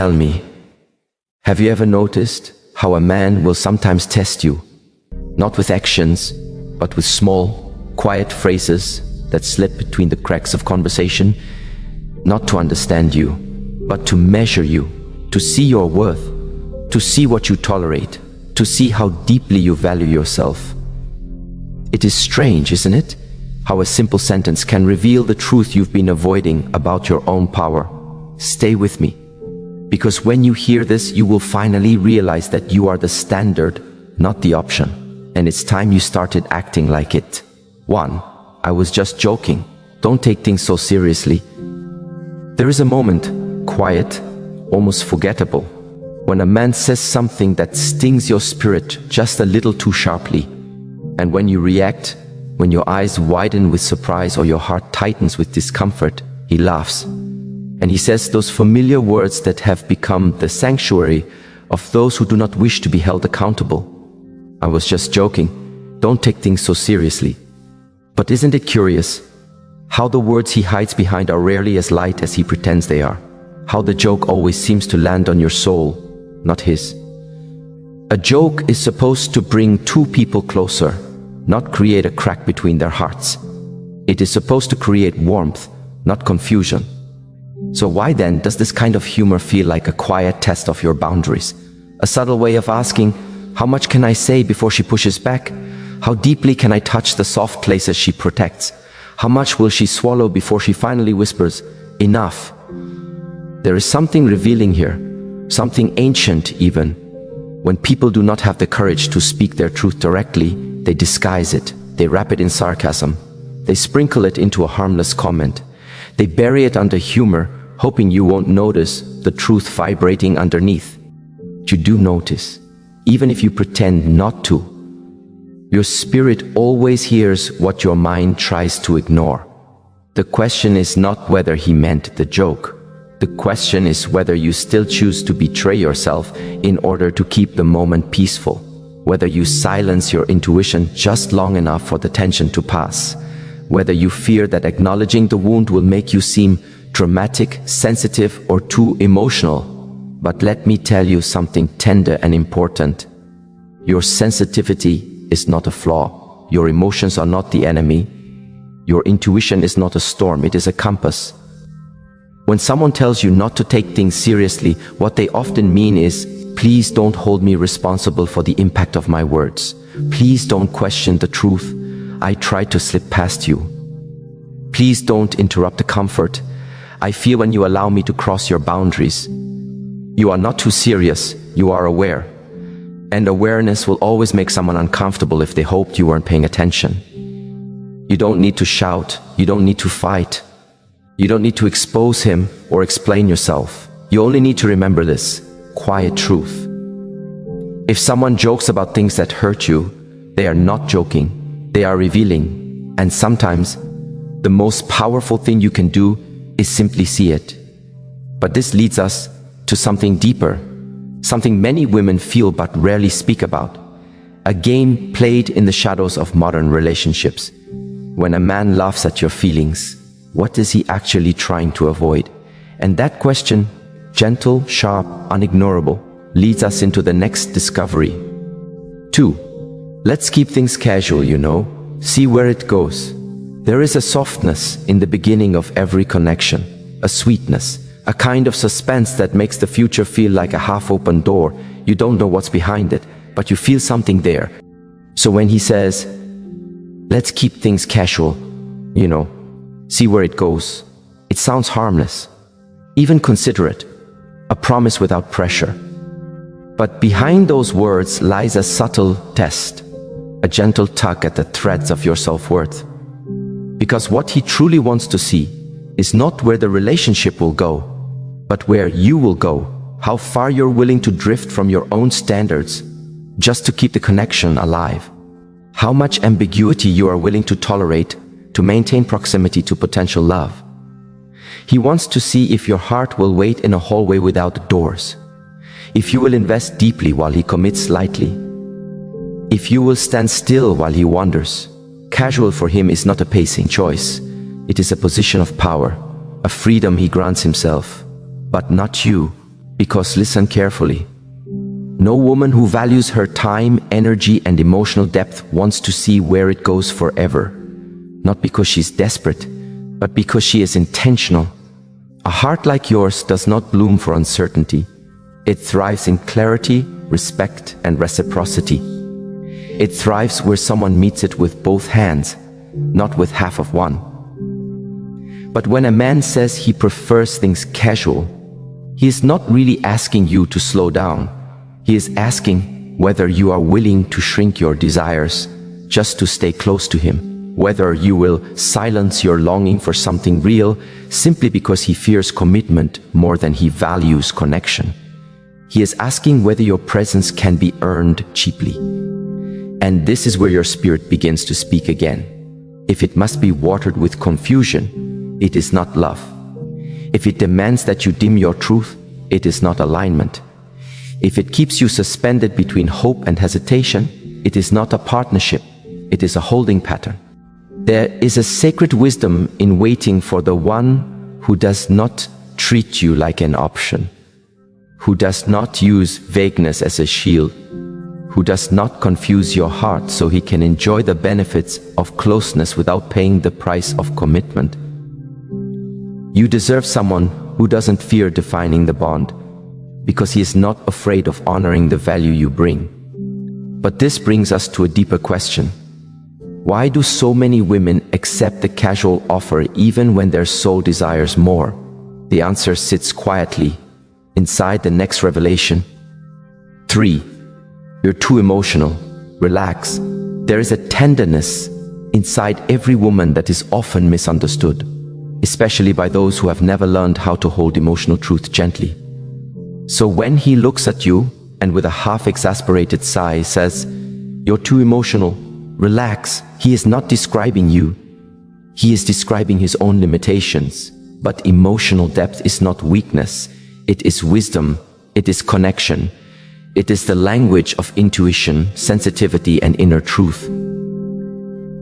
tell me, have you ever noticed how a man will sometimes test you, not with actions, but with small, quiet phrases that slip between the cracks of conversation, not to understand you, but to measure you, to see your worth, to see what you tolerate, to see how deeply you value yourself. It is strange, isn't it, how a simple sentence can reveal the truth you've been avoiding about your own power. Stay with me, because when you hear this, you will finally realize that you are the standard, not the option, and it's time you started acting like it. 1. I was just joking. Don't take things so seriously. There is a moment, quiet, almost forgettable, when a man says something that stings your spirit just a little too sharply. And when you react, when your eyes widen with surprise or your heart tightens with discomfort, he laughs. And he says those familiar words that have become the sanctuary of those who do not wish to be held accountable. I was just joking. Don't take things so seriously. But isn't it curious how the words he hides behind are rarely as light as he pretends they are? How the joke always seems to land on your soul, not his. A joke is supposed to bring two people closer, not create a crack between their hearts. It is supposed to create warmth, not confusion. So why then does this kind of humor feel like a quiet test of your boundaries? A subtle way of asking, how much can I say before she pushes back? How deeply can I touch the soft places she protects? How much will she swallow before she finally whispers, enough? There is something revealing here, something ancient even. When people do not have the courage to speak their truth directly, they disguise it, they wrap it in sarcasm, they sprinkle it into a harmless comment. They bury it under humor, hoping you won't notice the truth vibrating underneath. You do notice, even if you pretend not to. Your spirit always hears what your mind tries to ignore. The question is not whether he meant the joke. The question is whether you still choose to betray yourself in order to keep the moment peaceful, whether you silence your intuition just long enough for the tension to pass, whether you fear that acknowledging the wound will make you seem dramatic, sensitive, or too emotional. But let me tell you something tender and important. Your sensitivity is not a flaw. Your emotions are not the enemy. Your intuition is not a storm, it is a compass. When someone tells you not to take things seriously, what they often mean is, please don't hold me responsible for the impact of my words. Please don't question the truth. I tried to slip past you. Please don't interrupt the comfort I feel when you allow me to cross your boundaries. You are not too serious, you are aware. And awareness will always make someone uncomfortable if they hoped you weren't paying attention. You don't need to shout, you don't need to fight. You don't need to expose him or explain yourself. You only need to remember this quiet truth. If someone jokes about things that hurt you, they are not joking. They are revealing, and sometimes the most powerful thing you can do is simply see it. But this leads us to something deeper, something many women feel but rarely speak about. A game played in the shadows of modern relationships. When a man laughs at your feelings, what is he actually trying to avoid? And that question, gentle, sharp, unignorable, leads us into the next discovery. 2. Let's keep things casual, you know. See where it goes. There is a softness in the beginning of every connection, a sweetness, a kind of suspense that makes the future feel like a half-open door. You don't know what's behind it, but you feel something there. So when he says, let's keep things casual, you know, see where it goes, it sounds harmless, even considerate, a promise without pressure. But behind those words lies a subtle test, a gentle tug at the threads of your self-worth. Because what he truly wants to see is not where the relationship will go, but where you will go, how far you're willing to drift from your own standards just to keep the connection alive, how much ambiguity you are willing to tolerate to maintain proximity to potential love. He wants to see if your heart will wait in a hallway without doors, if you will invest deeply while he commits lightly, if you will stand still while he wanders. Casual for him is not a pacing choice. It is a position of power, a freedom he grants himself, but not you, Because listen carefully. No woman who values her time, energy, and emotional depth wants to see where it goes forever. Not because she's desperate, but because she is intentional. A heart like yours does not bloom for uncertainty. It thrives in clarity, respect, and reciprocity. It thrives where someone meets it with both hands, not with half of one. But when a man says he prefers things casual, he is not really asking you to slow down. He is asking whether you are willing to shrink your desires just to stay close to him, whether you will silence your longing for something real simply because he fears commitment more than he values connection. He is asking whether your presence can be earned cheaply. And this is where your spirit begins to speak again. If it must be watered with confusion, it is not love. If it demands that you dim your truth, it is not alignment. If it keeps you suspended between hope and hesitation, it is not a partnership, it is a holding pattern. There is a sacred wisdom in waiting for the one who does not treat you like an option, who does not use vagueness as a shield, who does not confuse your heart so he can enjoy the benefits of closeness without paying the price of commitment. You deserve someone who doesn't fear defining the bond, because he is not afraid of honoring the value you bring. But this brings us to a deeper question. Why do so many women accept the casual offer even when their soul desires more? The answer sits quietly inside the next revelation. 3. You're too emotional. Relax. There is a tenderness inside every woman that is often misunderstood, especially by those who have never learned how to hold emotional truth gently. So when he looks at you and with a half-exasperated sigh says, "You're too emotional," relax. He is not describing you. He is describing his own limitations. But emotional depth is not weakness. It is wisdom. It is connection. It is the language of intuition, sensitivity, and inner truth.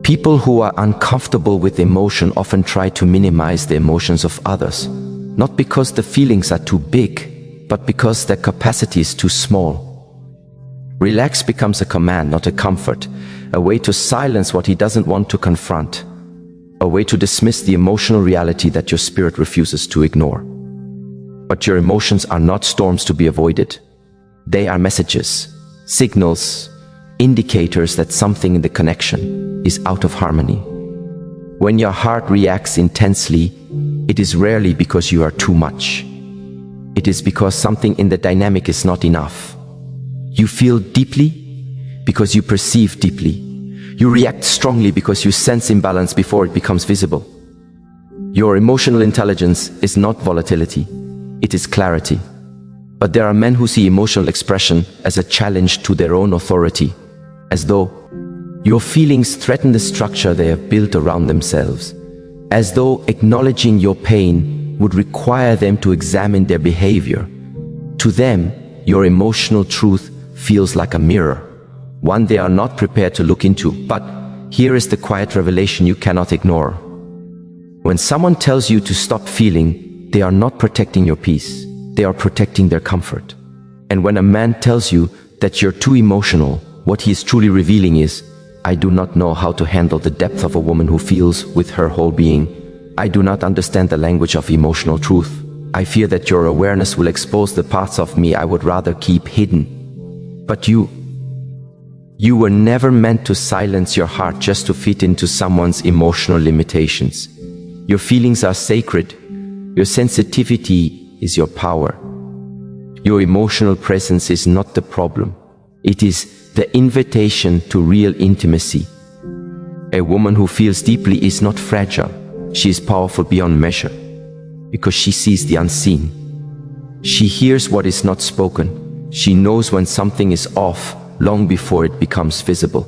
People who are uncomfortable with emotion often try to minimize the emotions of others, not because the feelings are too big, but because their capacity is too small. Relax becomes a command, not a comfort, a way to silence what he doesn't want to confront, a way to dismiss the emotional reality that your spirit refuses to ignore. But your emotions are not storms to be avoided. They are messages, signals, indicators that something in the connection is out of harmony. When your heart reacts intensely, it is rarely because you are too much. It is because something in the dynamic is not enough. You feel deeply because you perceive deeply. You react strongly because you sense imbalance before it becomes visible. Your emotional intelligence is not volatility, it is clarity. But there are men who see emotional expression as a challenge to their own authority, as though your feelings threaten the structure they have built around themselves, as though acknowledging your pain would require them to examine their behavior. To them, your emotional truth feels like a mirror, one they are not prepared to look into. But here is the quiet revelation you cannot ignore. When someone tells you to stop feeling, they are not protecting your peace, they are protecting their comfort. And when a man tells you that you're too emotional, what he is truly revealing is, "I do not know how to handle the depth of a woman who feels with her whole being. I do not understand the language of emotional truth. I fear that your awareness will expose the parts of me I would rather keep hidden." But you were never meant to silence your heart just to fit into someone's emotional limitations. Your feelings are sacred. Your sensitivity is your power. Your emotional presence is not the problem. It is the invitation to real intimacy. A woman who feels deeply is not fragile. She is powerful beyond measure, because she sees the unseen. She hears what is not spoken. She knows when something is off long before it becomes visible.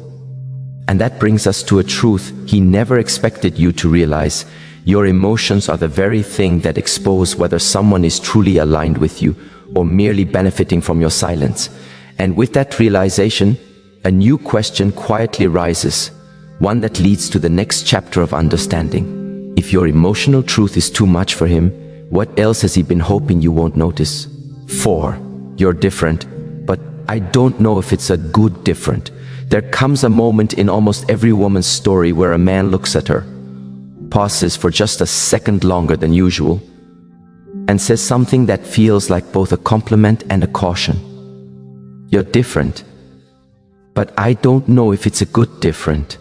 And that brings us to a truth he never expected you to realize. Your emotions are the very thing that expose whether someone is truly aligned with you or merely benefiting from your silence. And with that realization, a new question quietly rises, one that leads to the next chapter of understanding. If your emotional truth is too much for him, what else has he been hoping you won't notice? 4. You're different, but I don't know if it's a good different. There comes a moment in almost every woman's story where a man looks at her, pauses for just a second longer than usual, and says something that feels like both a compliment and a caution. You're different, but I don't know if it's a good different.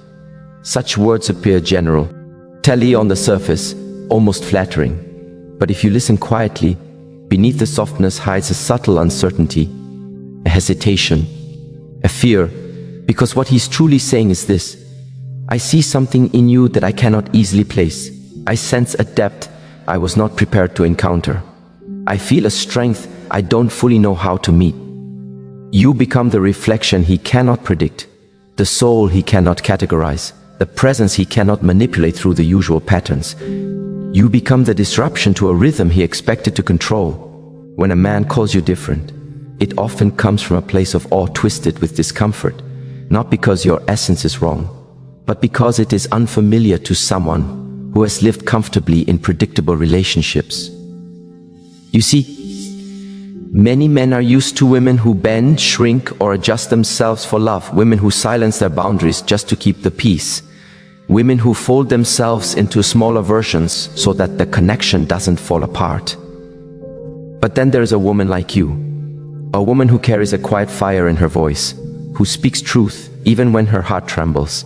Such words appear general, telly on the surface, almost flattering. But if you listen quietly, beneath the softness hides a subtle uncertainty, a hesitation, a fear, because what he's truly saying is this: I see something in you that I cannot easily place. I sense a depth I was not prepared to encounter. I feel a strength I don't fully know how to meet. You become the reflection he cannot predict, the soul he cannot categorize, the presence he cannot manipulate through the usual patterns. You become the disruption to a rhythm he expected to control. When a man calls you different, it often comes from a place of awe twisted with discomfort, not because your essence is wrong, but because it is unfamiliar to someone who has lived comfortably in predictable relationships. You see, many men are used to women who bend, shrink, or adjust themselves for love, women who silence their boundaries just to keep the peace, women who fold themselves into smaller versions so that the connection doesn't fall apart. But then there's a woman like you, a woman who carries a quiet fire in her voice, who speaks truth even when her heart trembles,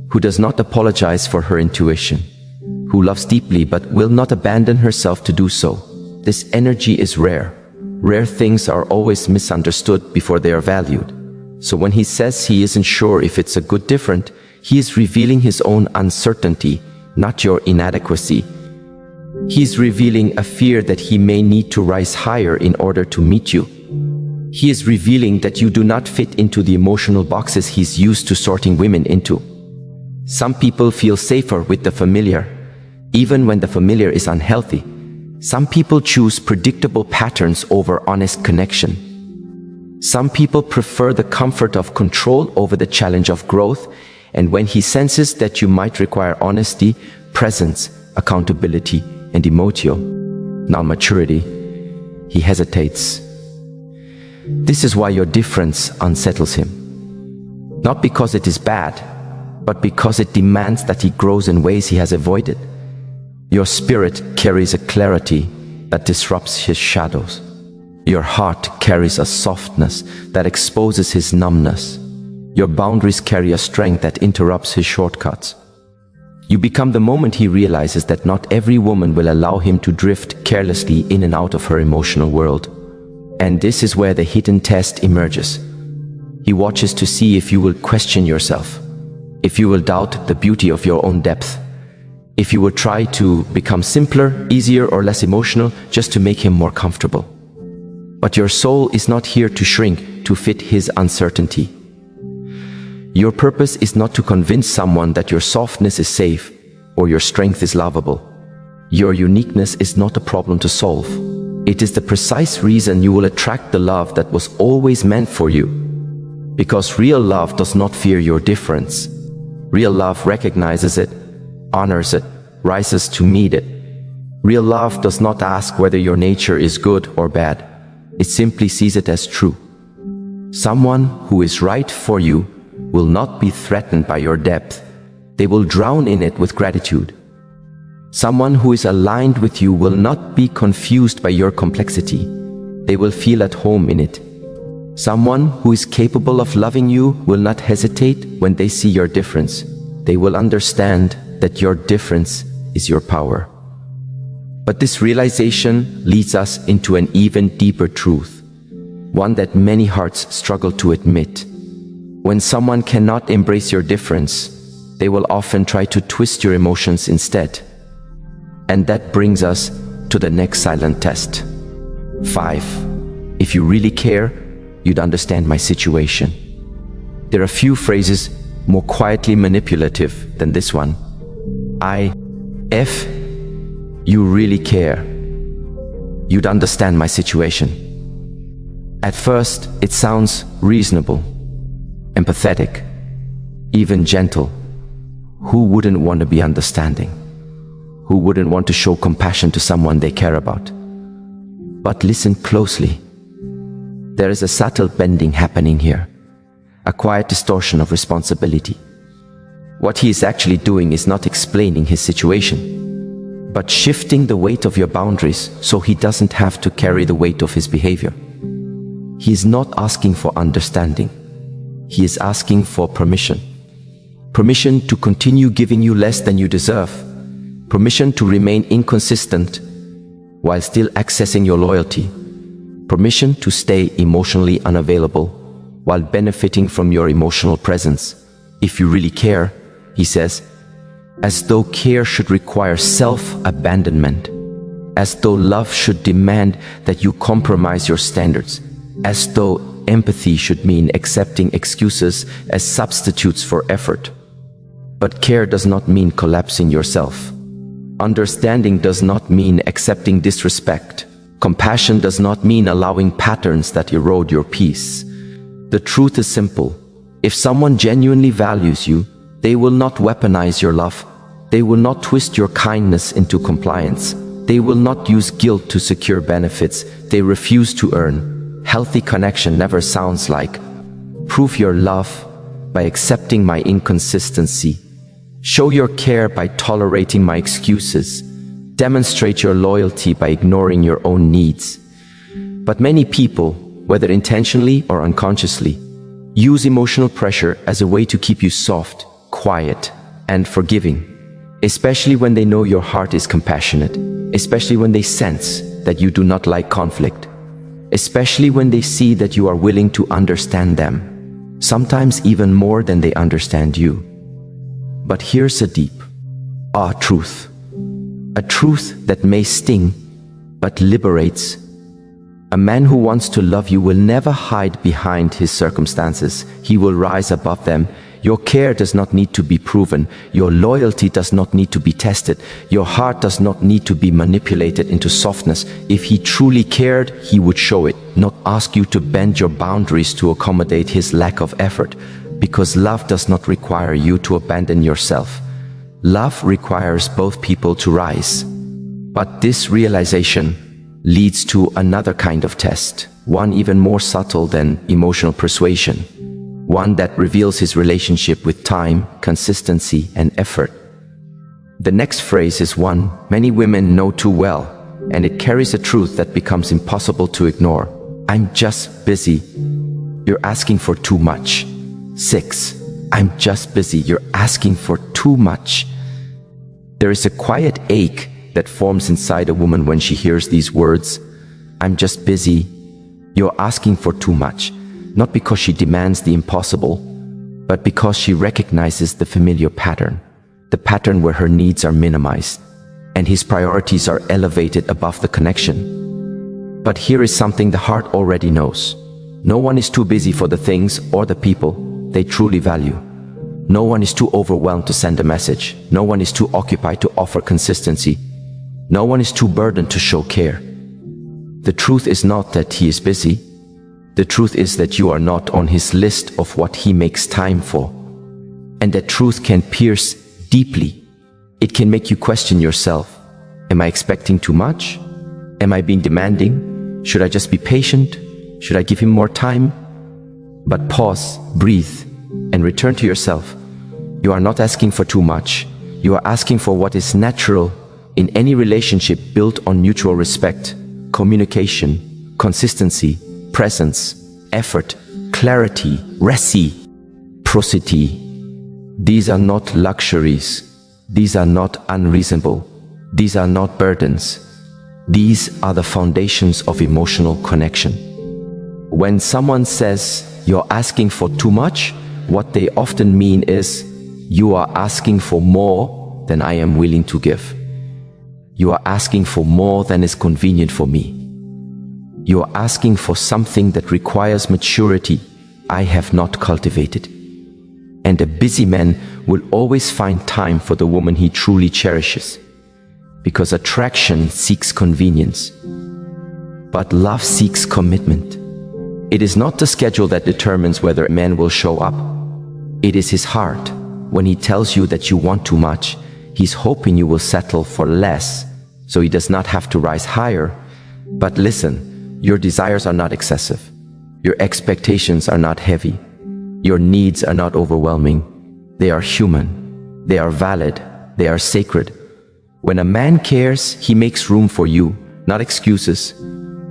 who does not apologize for her intuition, who loves deeply but will not abandon herself to do so. This energy is rare. Rare things are always misunderstood before they are valued. So when he says he isn't sure if it's a good different, he is revealing his own uncertainty, not your inadequacy. He is revealing a fear that he may need to rise higher in order to meet you. He is revealing that you do not fit into the emotional boxes he's used to sorting women into. Some people feel safer with the familiar, even when the familiar is unhealthy. Some people choose predictable patterns over honest connection. Some people prefer the comfort of control over the challenge of growth, and when he senses that you might require honesty, presence, accountability, and maturity, he hesitates. This is why your difference unsettles him. Not because it is bad, but because it demands that he grows in ways he has avoided. Your spirit carries a clarity that disrupts his shadows. Your heart carries a softness that exposes his numbness. Your boundaries carry a strength that interrupts his shortcuts. You become the moment he realizes that not every woman will allow him to drift carelessly in and out of her emotional world. And this is where the hidden test emerges. He watches to see if you will question yourself, if you will doubt the beauty of your own depth, if you will try to become simpler, easier, or less emotional just to make him more comfortable. But your soul is not here to shrink to fit his uncertainty. Your purpose is not to convince someone that your softness is safe or your strength is lovable. Your uniqueness is not a problem to solve. It is the precise reason you will attract the love that was always meant for you. Because real love does not fear your difference. Real love recognizes it, honors it, rises to meet it. Real love does not ask whether your nature is good or bad. It simply sees it as true. Someone who is right for you will not be threatened by your depth. They will drown in it with gratitude. Someone who is aligned with you will not be confused by your complexity. They will feel at home in it. Someone who is capable of loving you will not hesitate when they see your difference. They will understand that your difference is your power. But this realization leads us into an even deeper truth, one that many hearts struggle to admit. When someone cannot embrace your difference, they will often try to twist your emotions instead. And that brings us to the next silent test. 5. If you really care, you'd understand my situation. There are few phrases more quietly manipulative than this one. If you really care, you'd understand my situation. At first, it sounds reasonable, empathetic, even gentle. Who wouldn't want to be understanding? Who wouldn't want to show compassion to someone they care about? But listen closely. There is a subtle bending happening here, a quiet distortion of responsibility. What he is actually doing is not explaining his situation, but shifting the weight of your boundaries so he doesn't have to carry the weight of his behavior. He is not asking for understanding. He is asking for permission. Permission to continue giving you less than you deserve. Permission to remain inconsistent while still accessing your loyalty. Permission to stay emotionally unavailable while benefiting from your emotional presence. If you really care, he says, as though care should require self-abandonment, as though love should demand that you compromise your standards, as though empathy should mean accepting excuses as substitutes for effort. But care does not mean collapsing yourself. Understanding does not mean accepting disrespect. Compassion does not mean allowing patterns that erode your peace. The truth is simple. If someone genuinely values you, they will not weaponize your love. They will not twist your kindness into compliance. They will not use guilt to secure benefits they refuse to earn. Healthy connection never sounds like, prove your love by accepting my inconsistency. Show your care by tolerating my excuses. Demonstrate your loyalty by ignoring your own needs. But many people, whether intentionally or unconsciously, use emotional pressure as a way to keep you soft, quiet, and forgiving, especially when they know your heart is compassionate, especially when they sense that you do not like conflict, especially when they see that you are willing to understand them, sometimes even more than they understand you. But here's a deep, truth. A truth that may sting, but liberates. A man who wants to love you will never hide behind his circumstances. He will rise above them. Your care does not need to be proven. Your loyalty does not need to be tested. Your heart does not need to be manipulated into softness. If he truly cared, he would show it, not ask you to bend your boundaries to accommodate his lack of effort. Because love does not require you to abandon yourself. Love requires both people to rise. But this realization leads to another kind of test, one even more subtle than emotional persuasion. One that reveals his relationship with time, consistency, and effort. The next phrase is one many women know too well, and it carries a truth that becomes impossible to ignore. I'm just busy. You're asking for too much. 6. I'm just busy. You're asking for too much. There is a quiet ache that forms inside a woman when she hears these words. I'm just busy. You're asking for too much. Not because she demands the impossible, but because she recognizes the familiar pattern. The pattern where her needs are minimized, and his priorities are elevated above the connection. But here is something the heart already knows. No one is too busy for the things or the people they truly value. No one is too overwhelmed to send a message. No one is too occupied to offer consistency. No one is too burdened to show care. The truth is not that he is busy. The truth is that you are not on his list of what he makes time for. And that truth can pierce deeply. It can make you question yourself. Am I expecting too much? Am I being demanding? Should I just be patient? Should I give him more time? But pause, breathe, and return to yourself. You are not asking for too much. You are asking for what is natural in any relationship built on mutual respect, communication, consistency, presence, effort, clarity, reciprocity. These are not luxuries. These are not unreasonable. These are not burdens. These are the foundations of emotional connection. When someone says you're asking for too much, what they often mean is you are asking for more than I am willing to give. You are asking for more than is convenient for me. You are asking for something that requires maturity I have not cultivated. And a busy man will always find time for the woman he truly cherishes, because attraction seeks convenience, but love seeks commitment. It is not the schedule that determines whether a man will show up. It is his heart. When he tells you that you want too much, he's hoping you will settle for less, so he does not have to rise higher. But listen, your desires are not excessive. Your expectations are not heavy. Your needs are not overwhelming. They are human. They are valid. They are sacred. When a man cares, he makes room for you, not excuses.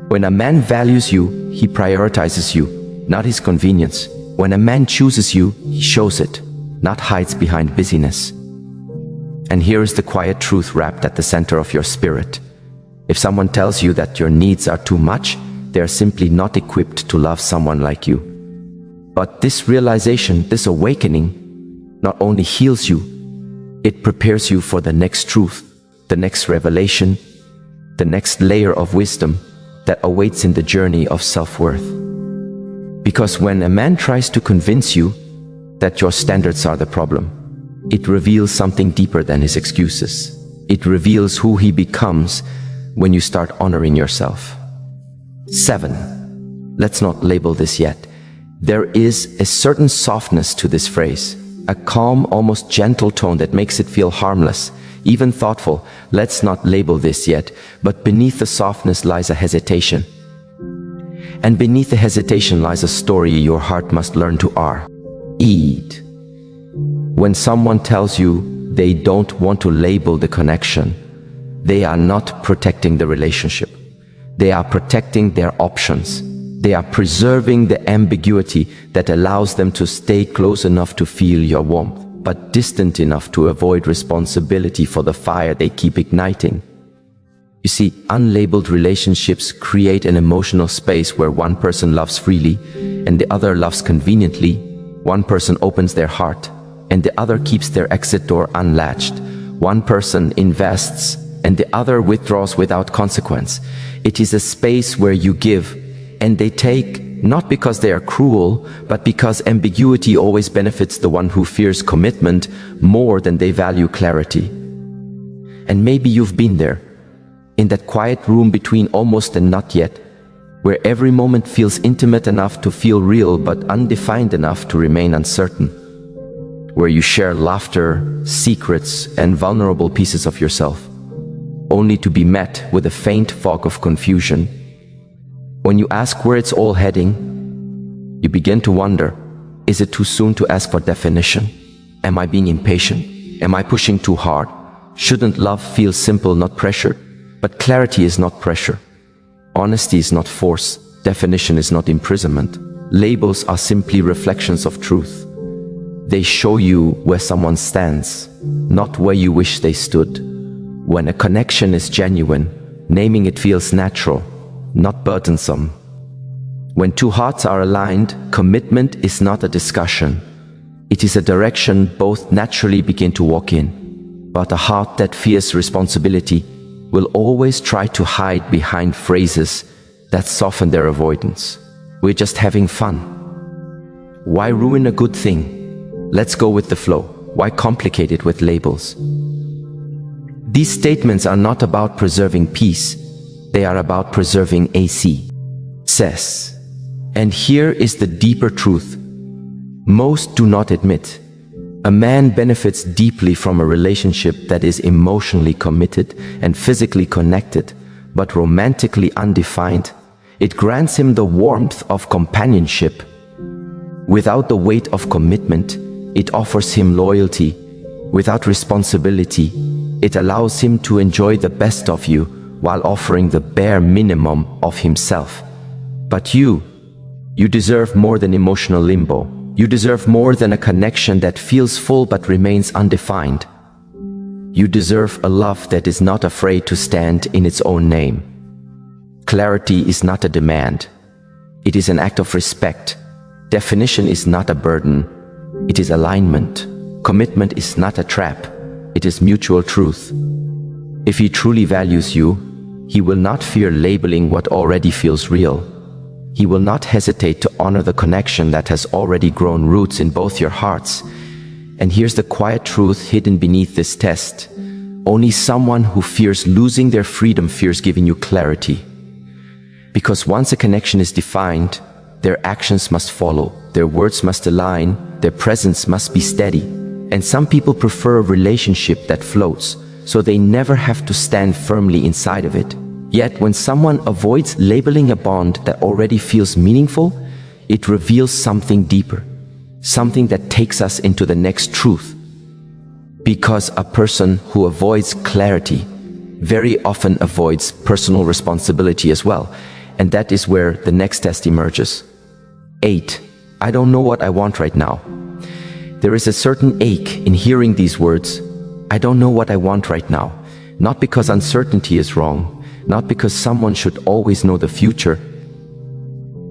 When a man values you, he prioritizes you, not his convenience. When a man chooses you, he shows it, not hides behind busyness. And here is the quiet truth wrapped at the center of your spirit. If someone tells you that your needs are too much, they are simply not equipped to love someone like you. But this realization, this awakening, not only heals you, it prepares you for the next truth, the next revelation, the next layer of wisdom that awaits in the journey of self-worth. Because when a man tries to convince you that your standards are the problem, it reveals something deeper than his excuses. It reveals who he becomes when you start honoring yourself. 7. Let's not label this yet. There is a certain softness to this phrase, a calm, almost gentle tone that makes it feel harmless, even thoughtful. Let's not label this yet, but beneath the softness lies a hesitation. And beneath the hesitation lies a story your heart must learn to read. When someone tells you they don't want to label the connection, they are not protecting the relationship. They are protecting their options. They are preserving the ambiguity that allows them to stay close enough to feel your warmth, but distant enough to avoid responsibility for the fire they keep igniting. You see, unlabeled relationships create an emotional space where one person loves freely and the other loves conveniently. One person opens their heart and the other keeps their exit door unlatched. One person invests and the other withdraws without consequence. It is a space where you give and they take, not because they are cruel, but because ambiguity always benefits the one who fears commitment more than they value clarity. And maybe you've been there, in that quiet room between almost and not yet, where every moment feels intimate enough to feel real but undefined enough to remain uncertain, where you share laughter, secrets, and vulnerable pieces of yourself, only to be met with a faint fog of confusion. When you ask where it's all heading, you begin to wonder, is it too soon to ask for definition? Am I being impatient? Am I pushing too hard? Shouldn't love feel simple, not pressured? But clarity is not pressure. Honesty is not force. Definition is not imprisonment. Labels are simply reflections of truth. They show you where someone stands, not where you wish they stood. When a connection is genuine, naming it feels natural, not burdensome. When two hearts are aligned, commitment is not a discussion. It is a direction both naturally begin to walk in. But a heart that fears responsibility will always try to hide behind phrases that soften their avoidance. We're just having fun. Why ruin a good thing? Let's go with the flow. Why complicate it with labels? These statements are not about preserving peace. They are about preserving access. And here is the deeper truth. Most do not admit. A man benefits deeply from a relationship that is emotionally committed and physically connected, but romantically undefined. It grants him the warmth of companionship. Without the weight of commitment, it offers him loyalty. Without responsibility, it allows him to enjoy the best of you while offering the bare minimum of himself. But you deserve more than emotional limbo. You deserve more than a connection that feels full but remains undefined. You deserve a love that is not afraid to stand in its own name. Clarity is not a demand. It is an act of respect. Definition is not a burden. It is alignment. Commitment is not a trap. It is mutual truth. If he truly values you, he will not fear labeling what already feels real. He will not hesitate to honor the connection that has already grown roots in both your hearts. And here's the quiet truth hidden beneath this test. Only someone who fears losing their freedom fears giving you clarity. Because once a connection is defined, their actions must follow, their words must align, their presence must be steady. And some people prefer a relationship that floats, so they never have to stand firmly inside of it. Yet when someone avoids labeling a bond that already feels meaningful, It reveals something deeper, something that takes us into the next truth. Because a person who avoids clarity very often avoids personal responsibility as well, and that is where the next test emerges. 8. I don't know what I want right now. There is a certain ache in hearing these words. I don't know what I want right now. Not because uncertainty is wrong, not because someone should always know the future,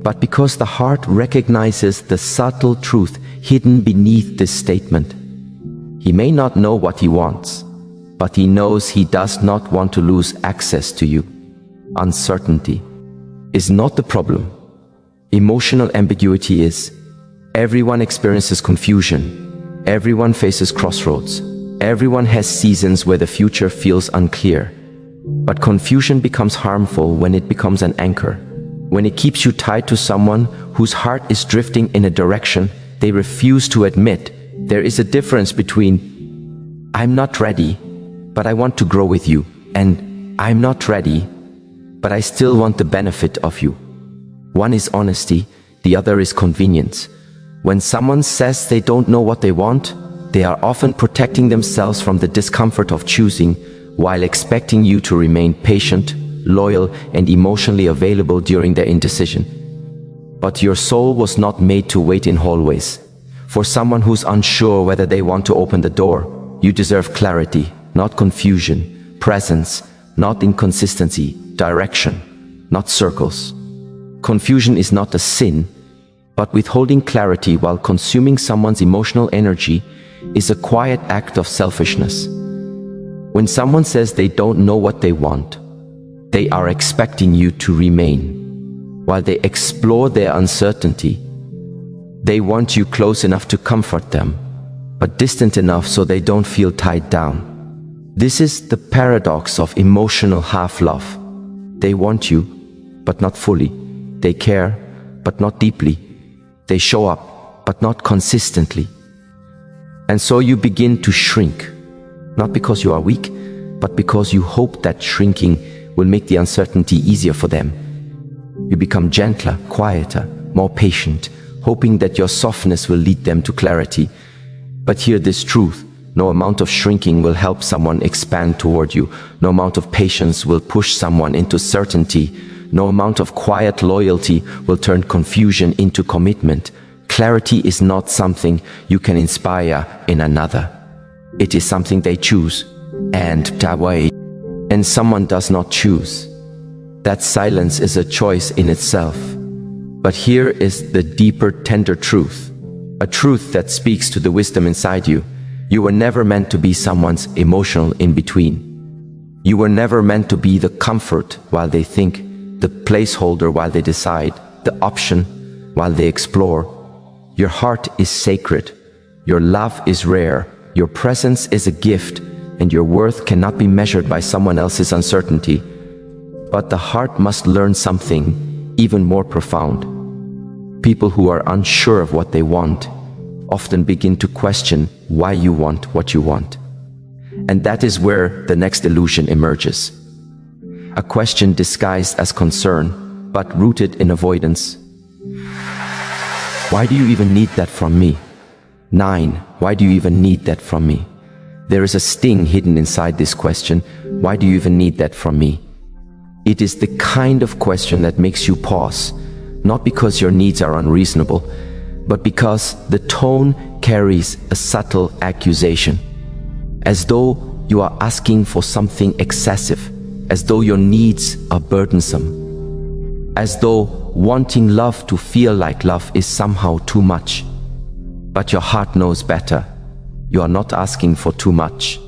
but because the heart recognizes the subtle truth hidden beneath this statement. He may not know what he wants, but he knows he does not want to lose access to you. Uncertainty is not the problem. Emotional ambiguity is. Everyone experiences confusion. Everyone faces crossroads. Everyone has seasons where the future feels unclear. But confusion becomes harmful when it becomes an anchor. When it keeps you tied to someone whose heart is drifting in a direction they refuse to admit. There is a difference between I'm not ready, but I want to grow with you, and I'm not ready, but I still want the benefit of you. One is honesty, the other is convenience. When someone says they don't know what they want, they are often protecting themselves from the discomfort of choosing, while expecting you to remain patient, loyal, and emotionally available during their indecision. But your soul was not made to wait in hallways. For someone who's unsure whether they want to open the door, you deserve clarity, not confusion, presence, not inconsistency, direction, not circles. Confusion is not a sin, but withholding clarity while consuming someone's emotional energy is a quiet act of selfishness. When someone says they don't know what they want, they are expecting you to remain. While they explore their uncertainty, they want you close enough to comfort them, but distant enough so they don't feel tied down. This is the paradox of emotional half-love. They want you, but not fully. They care, but not deeply. They show up, but not consistently. And so you begin to shrink, not because you are weak, but because you hope that shrinking will make the uncertainty easier for them. You become gentler, quieter, more patient, hoping that your softness will lead them to clarity. But hear this truth: no amount of shrinking will help someone expand toward you. No amount of patience will push someone into certainty. No amount of quiet loyalty will turn confusion into commitment. Clarity is not something you can inspire in another. It is something they choose, and someone does not choose. That silence is a choice in itself. But here is the deeper, tender truth. A truth that speaks to the wisdom inside you. You were never meant to be someone's emotional in-between. You were never meant to be the comfort while they think, the placeholder while they decide, the option while they explore. Your heart is sacred. Your love is rare. Your presence is a gift, and your worth cannot be measured by someone else's uncertainty. But the heart must learn something even more profound. People who are unsure of what they want often begin to question why you want what you want. And that is where the next illusion emerges. A question disguised as concern, but rooted in avoidance. Why do you even need that from me? 9. Why do you even need that from me? There is a sting hidden inside this question. Why do you even need that from me? It is the kind of question that makes you pause, not because your needs are unreasonable, but because the tone carries a subtle accusation, as though you are asking for something excessive, as though your needs are burdensome, as though wanting love to feel like love is somehow too much. But your heart knows better. You are not asking for too much.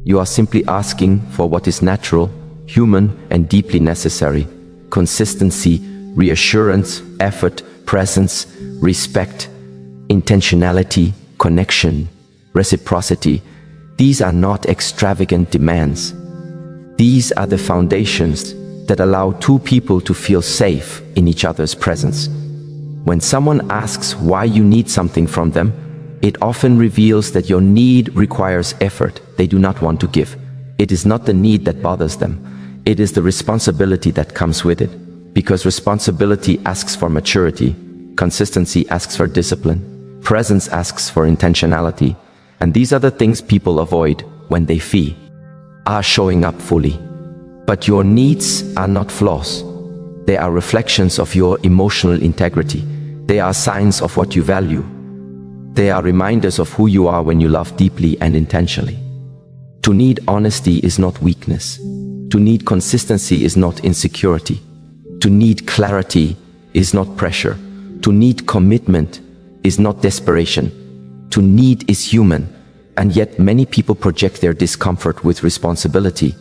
You are simply asking for what is natural, human, and deeply necessary. Consistency, reassurance, effort, presence, respect, intentionality, connection, reciprocity. These are not extravagant demands. These are the foundations that allow two people to feel safe in each other's presence. When someone asks why you need something from them, it often reveals that your need requires effort they do not want to give. It is not the need that bothers them. It is the responsibility that comes with it. Because responsibility asks for maturity. Consistency asks for discipline. Presence asks for intentionality. And these are the things people avoid when they fee are showing up fully. But your needs are not flaws. They are reflections of your emotional integrity. They are signs of what you value. They are reminders of who you are when you love deeply and intentionally. To need honesty is not weakness. To need consistency is not insecurity. To need clarity is not pressure. To need commitment is not desperation. To need is human, and yet many people project their discomfort with responsibility.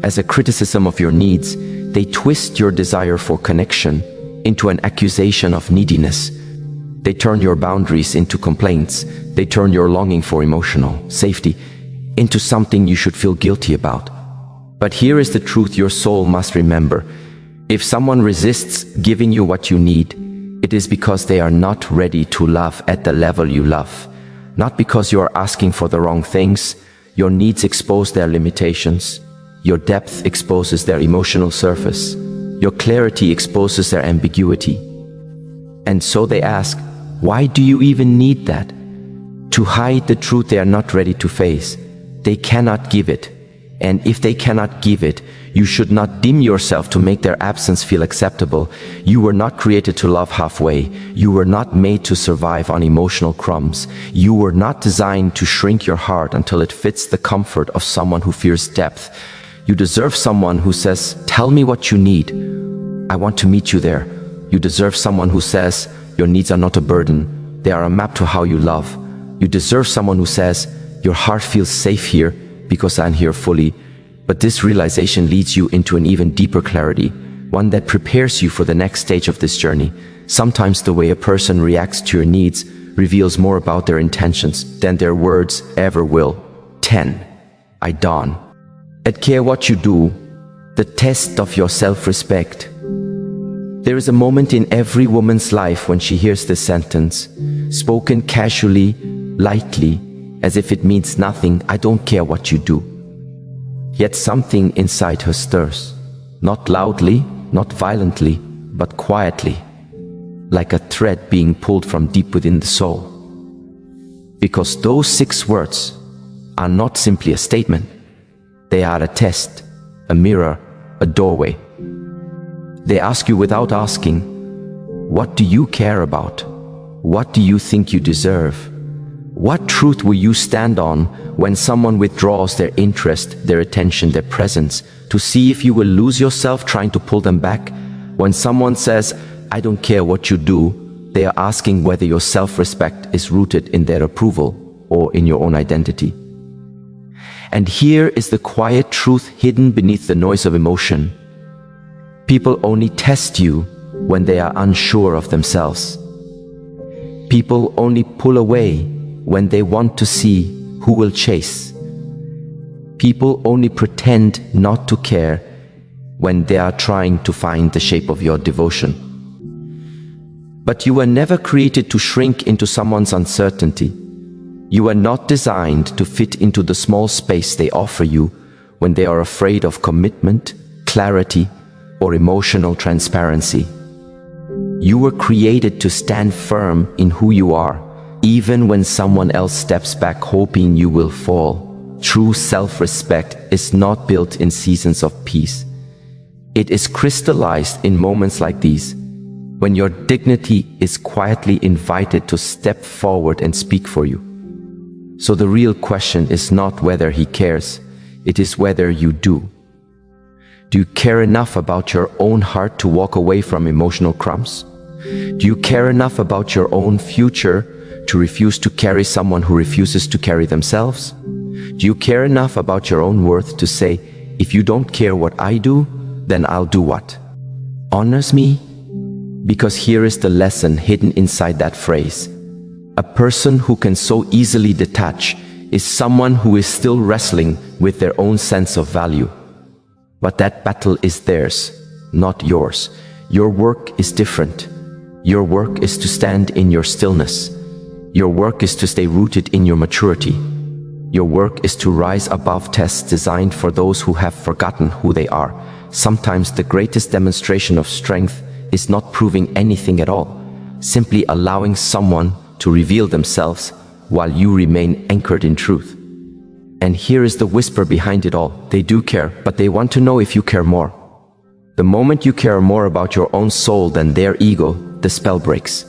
As a criticism of your needs, they twist your desire for connection into an accusation of neediness. They turn your boundaries into complaints. They turn your longing for emotional safety into something you should feel guilty about. But here is the truth your soul must remember. If someone resists giving you what you need, it is because they are not ready to love at the level you love. Not because you are asking for the wrong things. Your needs expose their limitations. Your depth exposes their emotional surface. Your clarity exposes their ambiguity. And so they ask, why do you even need that? To hide the truth they are not ready to face. They cannot give it. And if they cannot give it, you should not dim yourself to make their absence feel acceptable. You were not created to love halfway. You were not made to survive on emotional crumbs. You were not designed to shrink your heart until it fits the comfort of someone who fears depth. You deserve someone who says, tell me what you need. I want to meet you there. You deserve someone who says, your needs are not a burden. They are a map to how you love. You deserve someone who says, your heart feels safe here because I'm here fully. But this realization leads you into an even deeper clarity, one that prepares you for the next stage of this journey. Sometimes the way a person reacts to your needs reveals more about their intentions than their words ever will. 10. I dawn. At care what you do, the test of your self-respect. There is a moment in every woman's life when she hears this sentence, spoken casually, lightly, as if it means nothing. I don't care what you do. Yet something inside her stirs, not loudly, not violently, but quietly, like a thread being pulled from deep within the soul. Because those 6 words are not simply a statement. They are a test, a mirror, a doorway. They ask you without asking, what do you care about? What do you think you deserve? What truth will you stand on when someone withdraws their interest, their attention, their presence, to see if you will lose yourself trying to pull them back? When someone says, I don't care what you do, they are asking whether your self-respect is rooted in their approval or in your own identity. And here is the quiet truth hidden beneath the noise of emotion. People only test you when they are unsure of themselves. People only pull away when they want to see who will chase. People only pretend not to care when they are trying to find the shape of your devotion. But you were never created to shrink into someone's uncertainty. You are not designed to fit into the small space they offer you when they are afraid of commitment, clarity, or emotional transparency. You were created to stand firm in who you are, even when someone else steps back hoping you will fall. True self-respect is not built in seasons of peace. It is crystallized in moments like these, when your dignity is quietly invited to step forward and speak for you. So the real question is not whether he cares, it is whether you do. Do you care enough about your own heart to walk away from emotional crumbs? Do you care enough about your own future to refuse to carry someone who refuses to carry themselves? Do you care enough about your own worth to say, if you don't care what I do, then I'll do what? Honors me? Because here is the lesson hidden inside that phrase. A person who can so easily detach is someone who is still wrestling with their own sense of value. But that battle is theirs, not yours. Your work is different. Your work is to stand in your stillness. Your work is to stay rooted in your maturity. Your work is to rise above tests designed for those who have forgotten who they are. Sometimes the greatest demonstration of strength is not proving anything at all, simply allowing someone to reveal themselves while you remain anchored in truth. And here is the whisper behind it all. They do care, but they want to know if you care more. The moment you care more about your own soul than their ego, the spell breaks.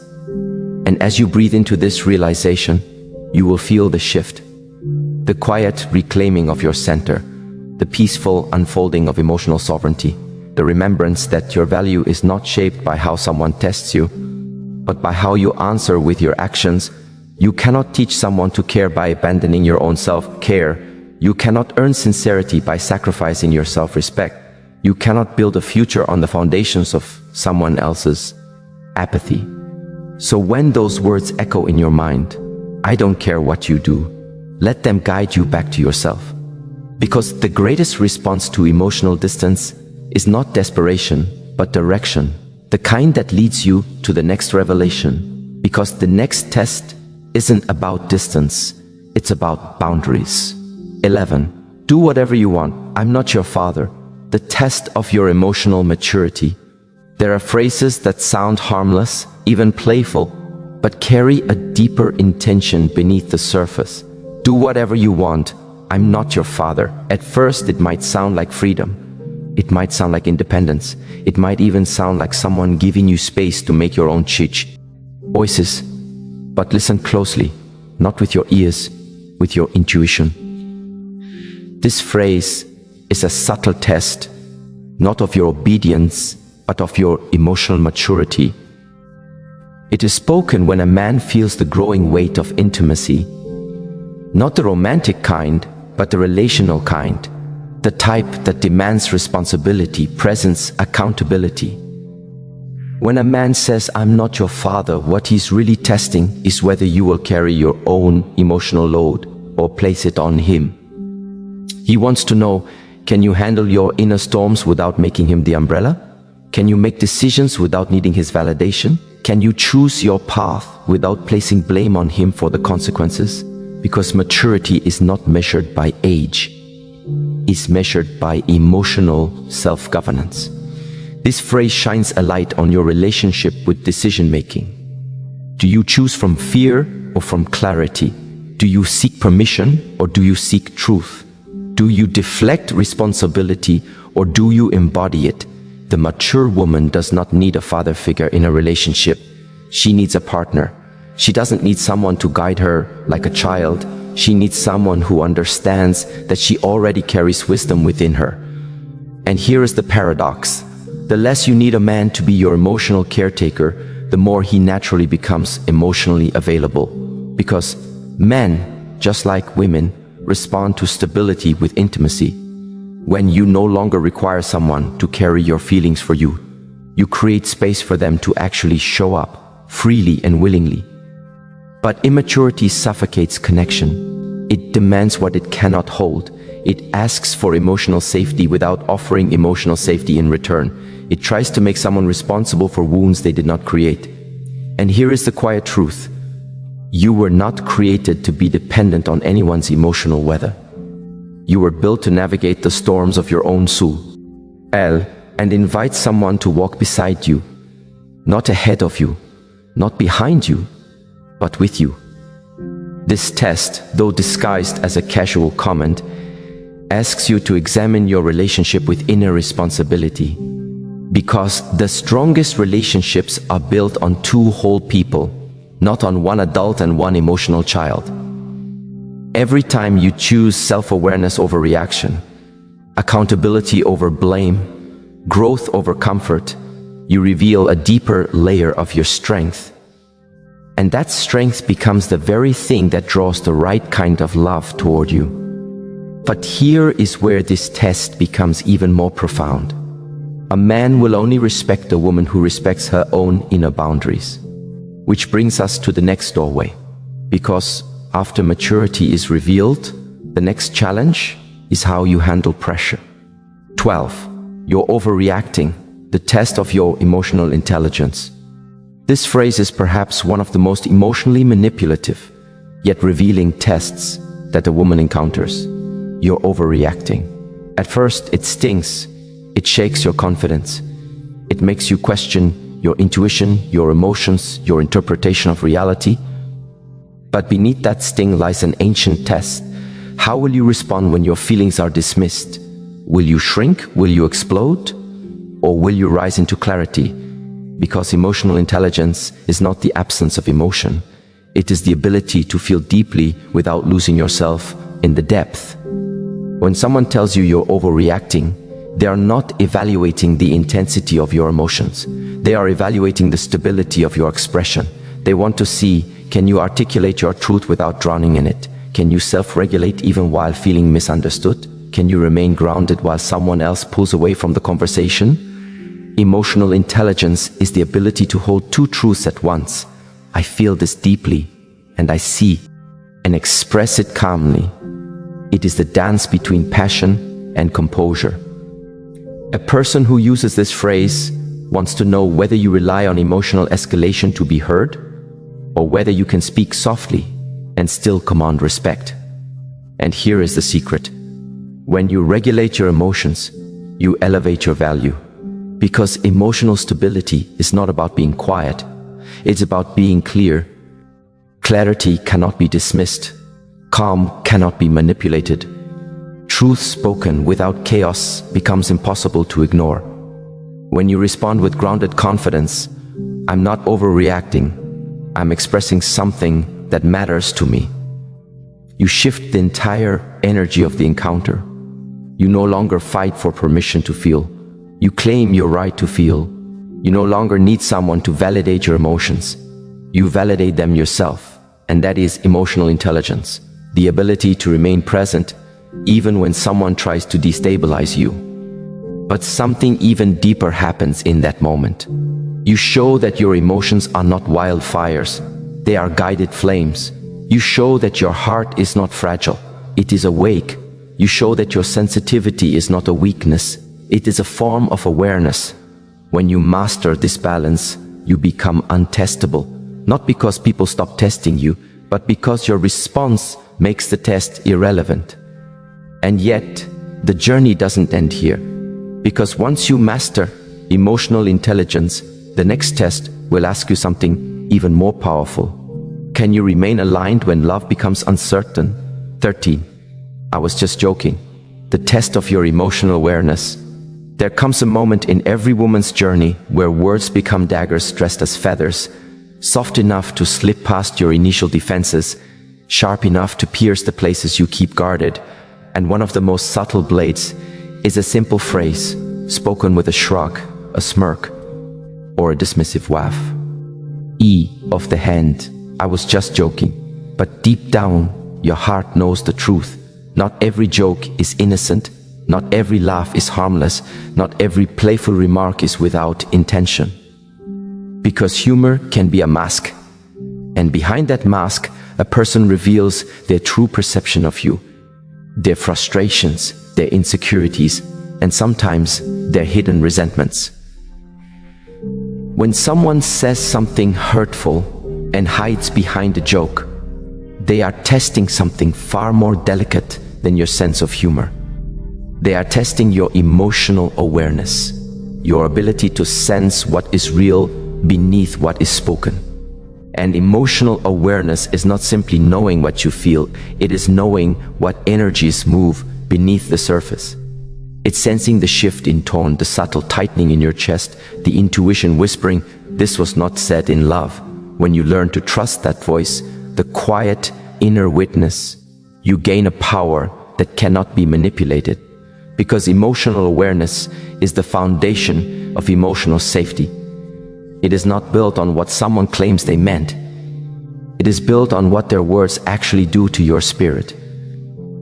And as you breathe into this realization, you will feel the shift. The quiet reclaiming of your center, the peaceful unfolding of emotional sovereignty, the remembrance that your value is not shaped by how someone tests you, but by how you answer with your actions. You cannot teach someone to care by abandoning your own self-care. You cannot earn sincerity by sacrificing your self-respect. You cannot build a future on the foundations of someone else's apathy. So when those words echo in your mind, I don't care what you do, let them guide you back to yourself. Because the greatest response to emotional distance is not desperation, but direction, the kind that leads you to the next revelation. Because the next test isn't about distance, it's about boundaries. 11. Do whatever you want. I'm not your father. The test of your emotional maturity. There are phrases that sound harmless, even playful, but carry a deeper intention beneath the surface. Do whatever you want. I'm not your father. At first, it might sound like freedom. It might sound like independence. It might even sound like someone giving you space to make your own choices. But listen closely, not with your ears, with your intuition. This phrase is a subtle test, not of your obedience, but of your emotional maturity. It is spoken when a man feels the growing weight of intimacy, not the romantic kind, but the relational kind, the type that demands responsibility, presence, accountability. When a man says, I'm not your father, what he's really testing is whether you will carry your own emotional load or place it on him. He wants to know, can you handle your inner storms without making him the umbrella? Can you make decisions without needing his validation? Can you choose your path without placing blame on him for the consequences? Because maturity is not measured by age, it's measured by emotional self-governance. This phrase shines a light on your relationship with decision-making. Do you choose from fear or from clarity? Do you seek permission or do you seek truth? Do you deflect responsibility or do you embody it? The mature woman does not need a father figure in a relationship. She needs a partner. She doesn't need someone to guide her like a child. She needs someone who understands that she already carries wisdom within her. And here is the paradox. The less you need a man to be your emotional caretaker, the more he naturally becomes emotionally available. Because men, just like women, respond to stability with intimacy. When you no longer require someone to carry your feelings for you, you create space for them to actually show up freely and willingly. But immaturity suffocates connection. It demands what it cannot hold. It asks for emotional safety without offering emotional safety in return. It tries to make someone responsible for wounds they did not create. And here is the quiet truth. You were not created to be dependent on anyone's emotional weather. You were built to navigate the storms of your own soul. And invite someone to walk beside you, not ahead of you, not behind you, but with you. This test, though disguised as a casual comment, asks you to examine your relationship with inner responsibility. Because the strongest relationships are built on two whole people, not on one adult and one emotional child. Every time you choose self-awareness over reaction, accountability over blame, growth over comfort, you reveal a deeper layer of your strength. And that strength becomes the very thing that draws the right kind of love toward you. But here is where this test becomes even more profound. A man will only respect a woman who respects her own inner boundaries. Which brings us to the next doorway. Because after maturity is revealed, the next challenge is how you handle pressure. 12. You're overreacting, the test of your emotional intelligence. This phrase is perhaps one of the most emotionally manipulative, yet revealing tests that a woman encounters. You're overreacting. At first, it stings. It shakes your confidence. It makes you question your intuition, your emotions, your interpretation of reality. But beneath that sting lies an ancient test. How will you respond when your feelings are dismissed? Will you shrink? Will you explode? Or will you rise into clarity? Because emotional intelligence is not the absence of emotion. It is the ability to feel deeply without losing yourself in the depth. When someone tells you you're overreacting, they are not evaluating the intensity of your emotions. They are evaluating the stability of your expression. They want to see, can you articulate your truth without drowning in it? Can you self-regulate even while feeling misunderstood? Can you remain grounded while someone else pulls away from the conversation? Emotional intelligence is the ability to hold two truths at once. I feel this deeply, and I see, and express it calmly. It is the dance between passion and composure. A person who uses this phrase wants to know whether you rely on emotional escalation to be heard, or whether you can speak softly and still command respect. And here is the secret. When you regulate your emotions, you elevate your value. Because emotional stability is not about being quiet, it's about being clear. Clarity cannot be dismissed. Calm cannot be manipulated. Truth spoken without chaos becomes impossible to ignore. When you respond with grounded confidence, I'm not overreacting. I'm expressing something that matters to me. You shift the entire energy of the encounter. You no longer fight for permission to feel. You claim your right to feel. You no longer need someone to validate your emotions. You validate them yourself, and that is emotional intelligence, the ability to remain present even when someone tries to destabilize you. But something even deeper happens in that moment. You show that your emotions are not wildfires, they are guided flames. You show that your heart is not fragile, it is awake. You show that your sensitivity is not a weakness, it is a form of awareness. When you master this balance, you become untestable, not because people stop testing you, but because your response makes the test irrelevant. And yet, the journey doesn't end here. Because once you master emotional intelligence, the next test will ask you something even more powerful. Can you remain aligned when love becomes uncertain? 13. I was just joking. The test of your emotional awareness. There comes a moment in every woman's journey where words become daggers dressed as feathers, soft enough to slip past your initial defenses, sharp enough to pierce the places you keep guarded. And one of the most subtle blades is a simple phrase, spoken with a shrug, a smirk, or a dismissive waff. E of the hand. I was just joking. But deep down, your heart knows the truth. Not every joke is innocent. Not every laugh is harmless. Not every playful remark is without intention. Because humor can be a mask. And behind that mask, a person reveals their true perception of you. Their frustrations, their insecurities, and sometimes their hidden resentments. When someone says something hurtful and hides behind a joke, they are testing something far more delicate than your sense of humor. They are testing your emotional awareness, your ability to sense what is real beneath what is spoken. And emotional awareness is not simply knowing what you feel, it is knowing what energies move beneath the surface. It's sensing the shift in tone, the subtle tightening in your chest, the intuition whispering, this was not said in love. When you learn to trust that voice, the quiet inner witness, you gain a power that cannot be manipulated. Because emotional awareness is the foundation of emotional safety. It is not built on what someone claims they meant. It is built on what their words actually do to your spirit.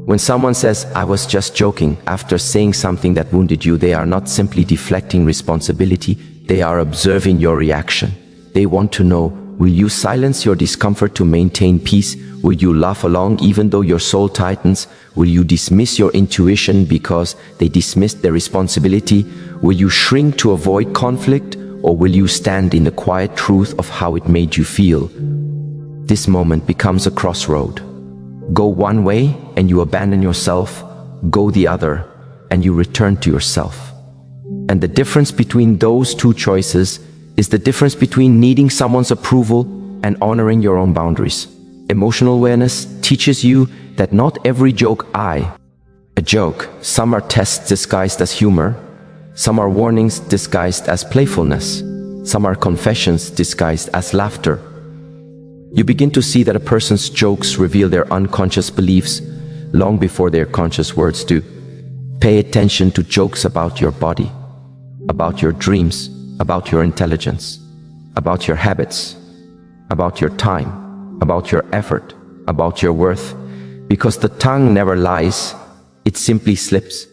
When someone says, I was just joking, after saying something that wounded you, they are not simply deflecting responsibility, they are observing your reaction. They want to know, will you silence your discomfort to maintain peace? Will you laugh along even though your soul tightens? Will you dismiss your intuition because they dismissed their responsibility? Will you shrink to avoid conflict? Or will you stand in the quiet truth of how it made you feel? This moment becomes a crossroad. Go one way and you abandon yourself. Go the other and you return to yourself. And the difference between those two choices is the difference between needing someone's approval and honoring your own boundaries. Emotional awareness teaches you that not every joke a joke. Some are tests disguised as humor. Some are warnings disguised as playfulness. Some are confessions disguised as laughter. You begin to see that a person's jokes reveal their unconscious beliefs long before their conscious words do. Pay attention to jokes about your body, about your dreams, about your intelligence, about your habits, about your time, about your effort, about your worth, because the tongue never lies, it simply slips.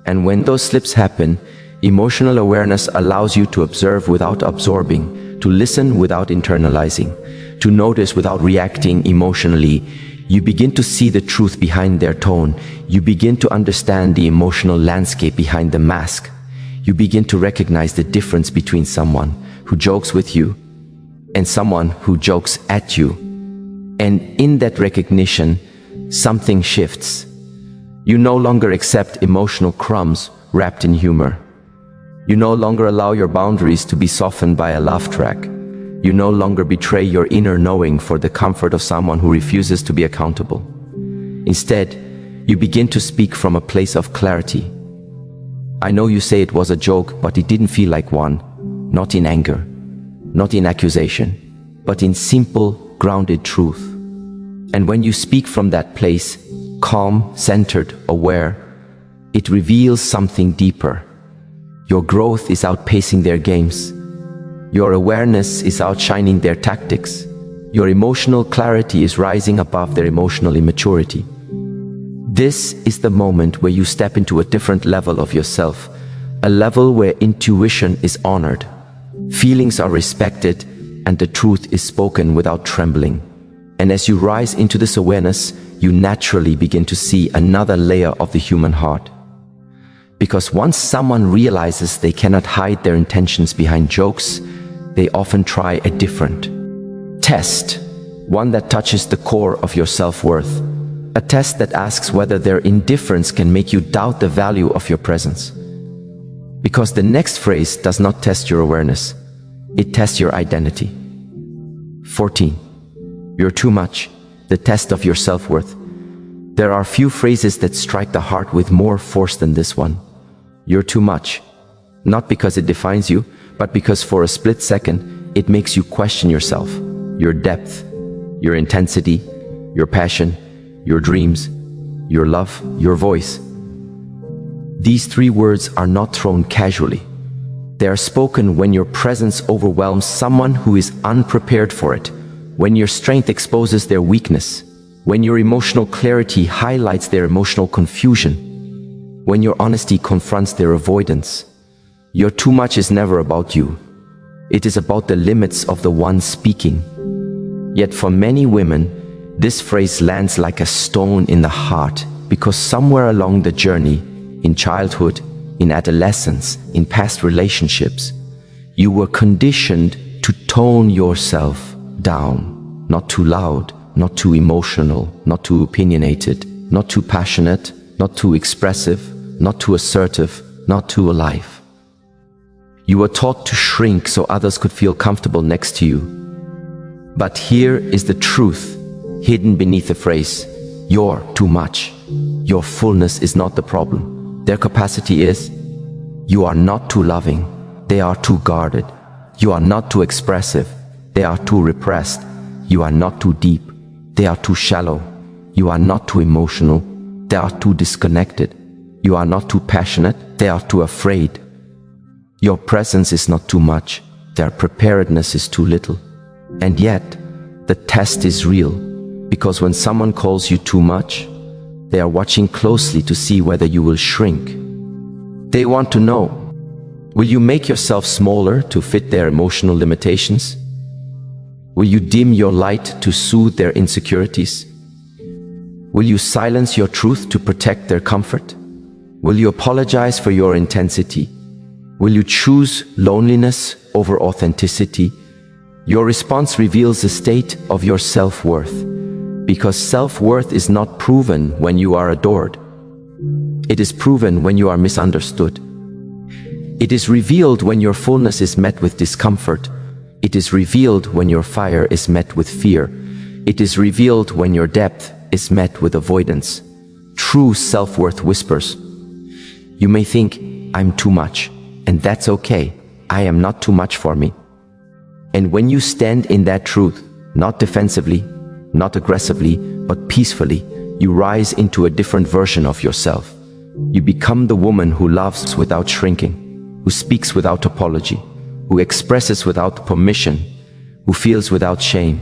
And when those slips happen, emotional awareness allows you to observe without absorbing, to listen without internalizing, to notice without reacting emotionally. You begin to see the truth behind their tone. You begin to understand the emotional landscape behind the mask. You begin to recognize the difference between someone who jokes with you and someone who jokes at you. And in that recognition, something shifts. You no longer accept emotional crumbs wrapped in humor. You no longer allow your boundaries to be softened by a laugh track. You no longer betray your inner knowing for the comfort of someone who refuses to be accountable. Instead, you begin to speak from a place of clarity. I know you say it was a joke, but it didn't feel like one. Not in anger, not in accusation, but in simple, grounded truth. And when you speak from that place, calm, centered, aware, it reveals something deeper. Your growth is outpacing their games. Your awareness is outshining their tactics. Your emotional clarity is rising above their emotional immaturity. This is the moment where you step into a different level of yourself, a level where intuition is honored, feelings are respected, and the truth is spoken without trembling. And as you rise into this awareness, you naturally begin to see another layer of the human heart. Because once someone realizes they cannot hide their intentions behind jokes, they often try a different test, one that touches the core of your self-worth. A test that asks whether their indifference can make you doubt the value of your presence. Because the next phrase does not test your awareness, it tests your identity. 14. You're too much, the test of your self-worth. There are few phrases that strike the heart with more force than this one. You're too much. Not because it defines you, but because for a split second, it makes you question yourself, your depth, your intensity, your passion, your dreams, your love, your voice. These three words are not thrown casually. They are spoken when your presence overwhelms someone who is unprepared for it, when your strength exposes their weakness, when your emotional clarity highlights their emotional confusion, when your honesty confronts their avoidance. Your too much is never about you. It is about the limits of the one speaking. Yet for many women, this phrase lands like a stone in the heart because somewhere along the journey, in childhood, in adolescence, in past relationships, you were conditioned to tone yourself down. Not too loud, not too emotional, not too opinionated, not too passionate, not too expressive, not too assertive, not too alive. You were taught to shrink so others could feel comfortable next to you. But here is the truth, hidden beneath the phrase, you're too much. Your fullness is not the problem. Their capacity is. You are not too loving. They are too guarded. You are not too expressive. They are too repressed. You are not too deep. They are too shallow. You are not too emotional. They are too disconnected. You are not too passionate. They are too afraid. Your presence is not too much. Their preparedness is too little. And yet, the test is real, because when someone calls you too much, they are watching closely to see whether you will shrink. They want to know, will you make yourself smaller to fit their emotional limitations? Will you dim your light to soothe their insecurities? Will you silence your truth to protect their comfort? Will you apologize for your intensity? Will you choose loneliness over authenticity? Your response reveals the state of your self-worth, because self-worth is not proven when you are adored. It is proven when you are misunderstood. It is revealed when your fullness is met with discomfort. It is revealed when your fire is met with fear. It is revealed when your depth is met with avoidance. True self-worth whispers. You may think, I'm too much, and that's okay. I am not too much for me. And when you stand in that truth, not defensively, not aggressively, but peacefully, you rise into a different version of yourself. You become the woman who loves without shrinking, who speaks without apology, who expresses without permission, who feels without shame,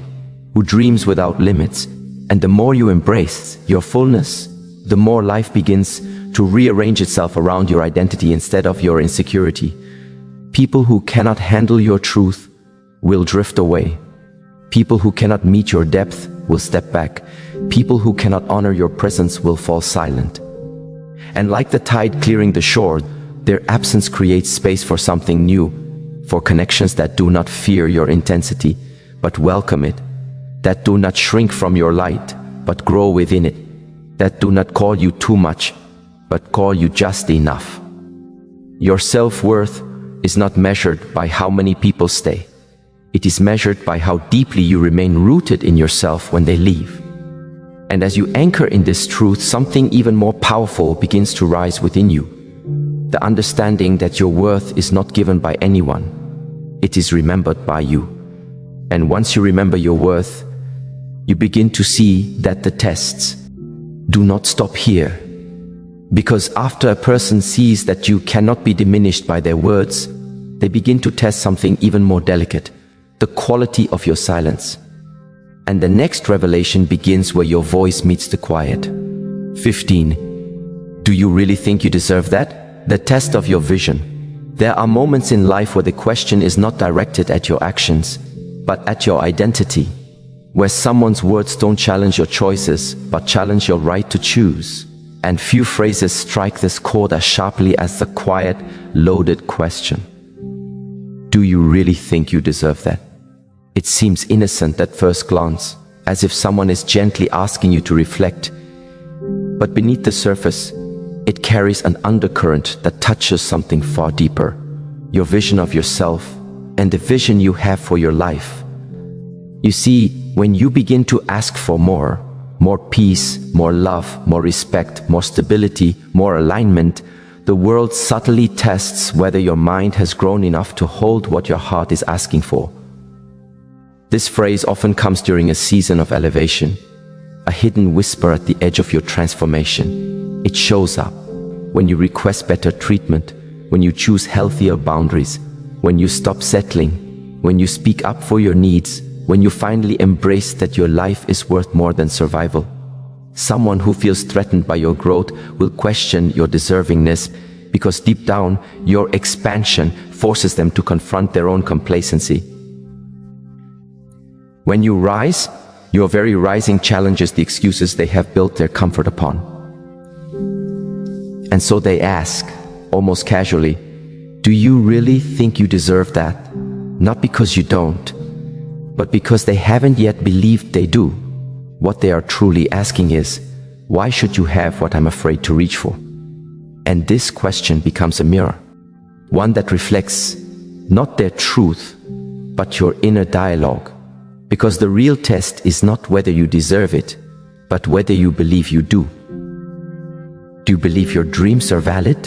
who dreams without limits. And the more you embrace your fullness, the more life begins to rearrange itself around your identity instead of your insecurity. People who cannot handle your truth will drift away. People who cannot meet your depth will step back. People who cannot honor your presence will fall silent. And like the tide clearing the shore, their absence creates space for something new, for connections that do not fear your intensity, but welcome it, that do not shrink from your light, but grow within it, that do not call you too much, but call you just enough. Your self-worth is not measured by how many people stay. It is measured by how deeply you remain rooted in yourself when they leave. And as you anchor in this truth, something even more powerful begins to rise within you. The understanding that your worth is not given by anyone. It is remembered by you. And once you remember your worth, you begin to see that the tests do not stop here. Because after a person sees that you cannot be diminished by their words, they begin to test something even more delicate, the quality of your silence. And the next revelation begins where your voice meets the quiet. 15. Do you really think you deserve that? The test of your vision. There are moments in life where the question is not directed at your actions, but at your identity. Where someone's words don't challenge your choices, but challenge your right to choose. And few phrases strike this chord as sharply as the quiet, loaded question. Do you really think you deserve that? It seems innocent at first glance, as if someone is gently asking you to reflect. But beneath the surface, it carries an undercurrent that touches something far deeper. Your vision of yourself and the vision you have for your life. You see, when you begin to ask for more peace, more love, more respect, more stability, more alignment, the world subtly tests whether your mind has grown enough to hold what your heart is asking for. This phrase often comes during a season of elevation, a hidden whisper at the edge of your transformation. It shows up when you request better treatment, when you choose healthier boundaries, when you stop settling, when you speak up for your needs, when you finally embrace that your life is worth more than survival. Someone who feels threatened by your growth will question your deservingness because deep down, your expansion forces them to confront their own complacency. When you rise, your very rising challenges the excuses they have built their comfort upon. And so they ask, almost casually, do you really think you deserve that? Not because you don't, but because they haven't yet believed they do. What they are truly asking is, why should you have what I'm afraid to reach for? And this question becomes a mirror, one that reflects not their truth, but your inner dialogue. Because the real test is not whether you deserve it, but whether you believe you do. Do you believe your dreams are valid?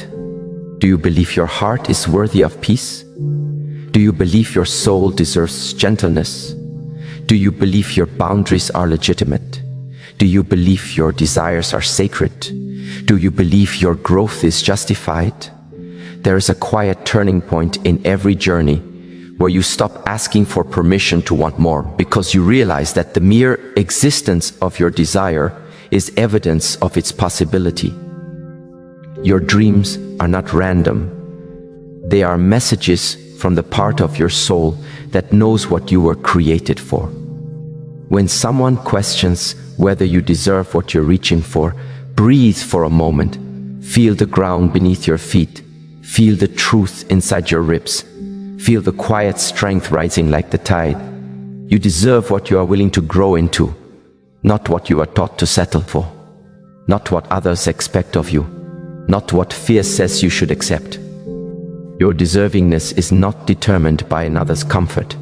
Do you believe your heart is worthy of peace? Do you believe your soul deserves gentleness? Do you believe your boundaries are legitimate? Do you believe your desires are sacred? Do you believe your growth is justified? There is a quiet turning point in every journey where you stop asking for permission to want more because you realize that the mere existence of your desire is evidence of its possibility. Your dreams are not random. They are messages from the part of your soul that knows what you were created for. When someone questions whether you deserve what you're reaching for, breathe for a moment. Feel the ground beneath your feet. Feel the truth inside your ribs. Feel the quiet strength rising like the tide. You deserve what you are willing to grow into, not what you are taught to settle for, not what others expect of you, not what fear says you should accept. Your deservingness is not determined by another's comfort.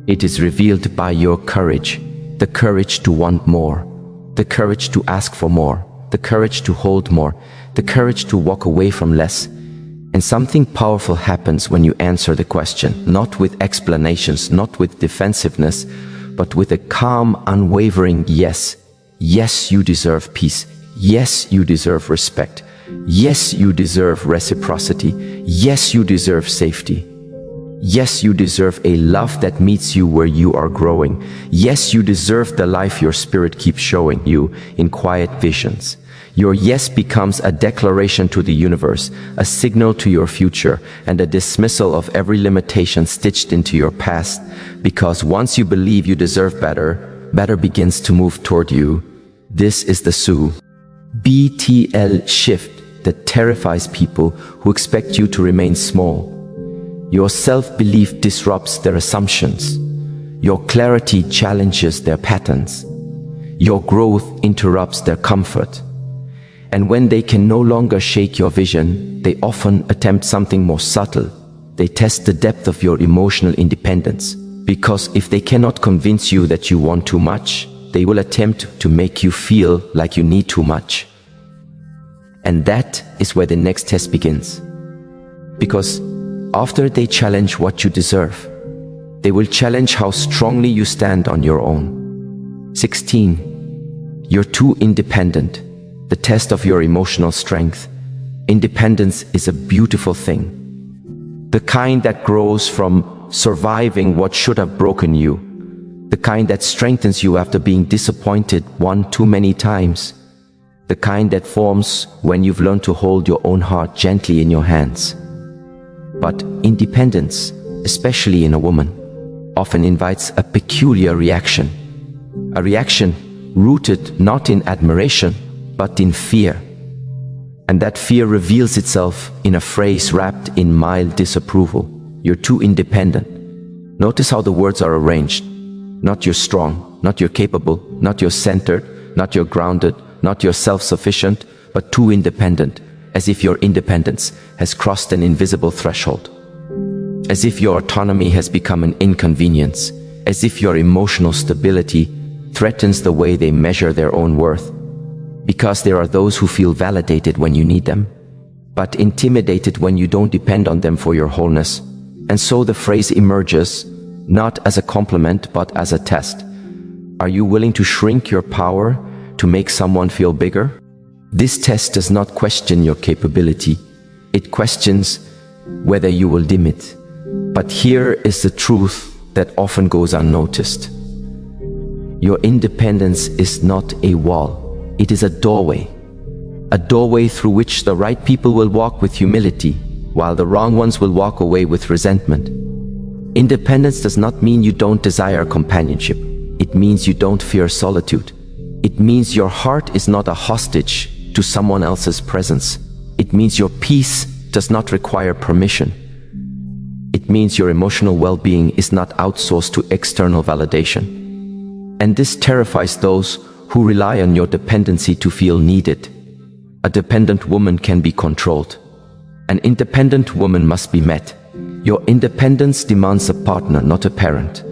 It is revealed by your courage, the courage to want more, the courage to ask for more, the courage to hold more, the courage to walk away from less. And something powerful happens when you answer the question, not with explanations, not with defensiveness, but with a calm, unwavering yes. Yes, you deserve peace. Yes, you deserve respect. Yes, you deserve reciprocity. Yes, you deserve safety. Yes, you deserve a love that meets you where you are growing. Yes, you deserve the life your spirit keeps showing you in quiet visions. Your yes becomes a declaration to the universe, a signal to your future, and a dismissal of every limitation stitched into your past. Because once you believe you deserve better, better begins to move toward you. This is the BTL shift that terrifies people who expect you to remain small. Your self-belief disrupts their assumptions. Your clarity challenges their patterns. Your growth interrupts their comfort. And when they can no longer shake your vision, they often attempt something more subtle. They test the depth of your emotional independence. Because if they cannot convince you that you want too much, they will attempt to make you feel like you need too much. And that is where the next test begins. Because after they challenge what you deserve, they will challenge how strongly you stand on your own. 16. You're too independent. The test of your emotional strength. Independence is a beautiful thing. The kind that grows from surviving what should have broken you. The kind that strengthens you after being disappointed one too many times. The kind that forms when you've learned to hold your own heart gently in your hands. But independence, especially in a woman, often invites a peculiar reaction. A reaction rooted not in admiration, but in fear. And that fear reveals itself in a phrase wrapped in mild disapproval. You're too independent. Notice how the words are arranged. Not you're strong, not you're capable, not you're centered, not you're grounded, not you're self-sufficient, but too independent, as if your independence has crossed an invisible threshold. As if your autonomy has become an inconvenience, as if your emotional stability threatens the way they measure their own worth. Because there are those who feel validated when you need them, but intimidated when you don't depend on them for your wholeness. And so the phrase emerges, not as a compliment, but as a test. Are you willing to shrink your power to make someone feel bigger? This test does not question your capability. It questions whether you will dim it. But here is the truth that often goes unnoticed. Your independence is not a wall. It is a doorway through which the right people will walk with humility, while the wrong ones will walk away with resentment. Independence does not mean you don't desire companionship. It means you don't fear solitude. It means your heart is not a hostage to someone else's presence. It means your peace does not require permission. It means your emotional well-being is not outsourced to external validation. And this terrifies those who rely on your dependency to feel needed. A dependent woman can be controlled. An independent woman must be met. Your independence demands a partner, not a parent.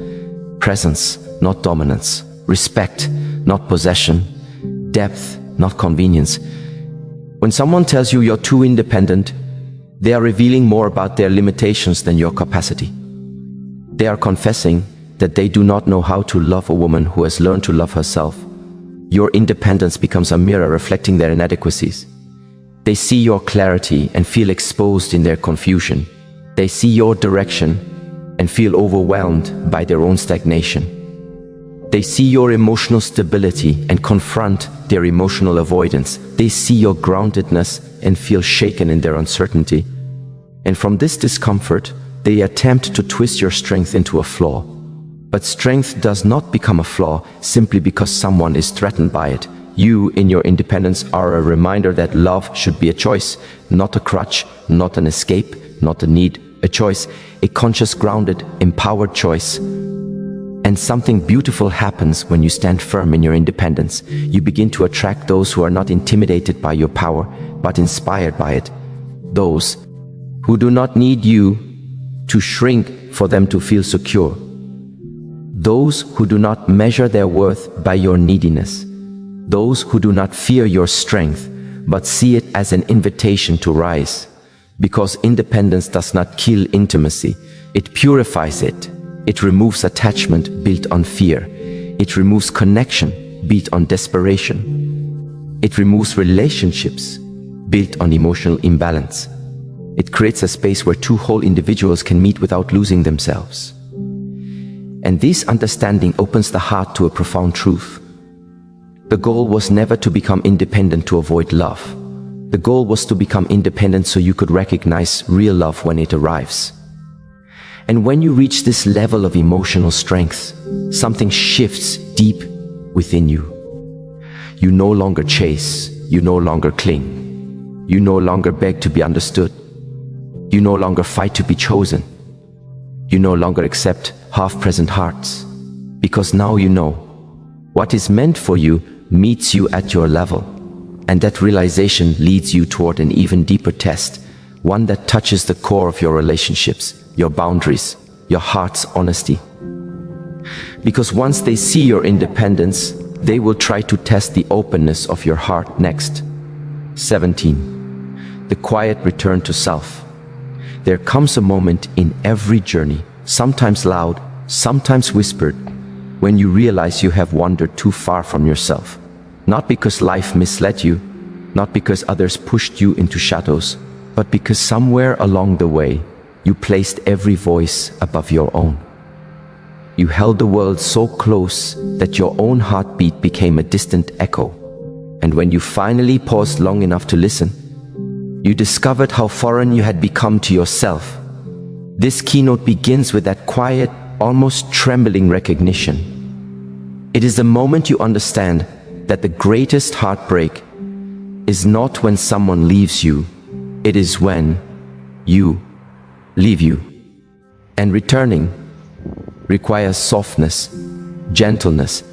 Presence, not dominance. Respect, not possession. Depth, not convenience. When someone tells you you're too independent, they are revealing more about their limitations than your capacity. They are confessing that they do not know how to love a woman who has learned to love herself. Your independence becomes a mirror reflecting their inadequacies. They see your clarity and feel exposed in their confusion. They see your direction and feel overwhelmed by their own stagnation. They see your emotional stability and confront their emotional avoidance. They see your groundedness and feel shaken in their uncertainty. And from this discomfort, they attempt to twist your strength into a flaw. But strength does not become a flaw simply because someone is threatened by it. You, in your independence, are a reminder that love should be a choice, not a crutch, not an escape, not a need, a choice, a conscious, grounded, empowered choice. And something beautiful happens when you stand firm in your independence. You begin to attract those who are not intimidated by your power, but inspired by it. Those who do not need you to shrink for them to feel secure. Those who do not measure their worth by your neediness. Those who do not fear your strength, but see it as an invitation to rise. Because independence does not kill intimacy, it purifies it. It removes attachment built on fear. It removes connection built on desperation. It removes relationships built on emotional imbalance. It creates a space where two whole individuals can meet without losing themselves. And this understanding opens the heart to a profound truth. The goal was never to become independent to avoid love. The goal was to become independent so you could recognize real love when it arrives. And when you reach this level of emotional strength, something shifts deep within you. You no longer chase, you no longer cling. You no longer beg to be understood. You no longer fight to be chosen. You no longer accept half-present hearts. Because now you know what is meant for you meets you at your level. And that realization leads you toward an even deeper test, one that touches the core of your relationships, your boundaries, your heart's honesty. Because once they see your independence, they will try to test the openness of your heart next. 17. The quiet return to self. There comes a moment in every journey, sometimes loud, sometimes whispered, when you realize you have wandered too far from yourself. Not because life misled you, not because others pushed you into shadows, but because somewhere along the way, you placed every voice above your own. You held the world so close that your own heartbeat became a distant echo. And when you finally paused long enough to listen, you discovered how foreign you had become to yourself. This keynote begins with that quiet, almost trembling recognition. It is the moment you understand that the greatest heartbreak is not when someone leaves you, it is when you leave you. And returning requires softness, gentleness,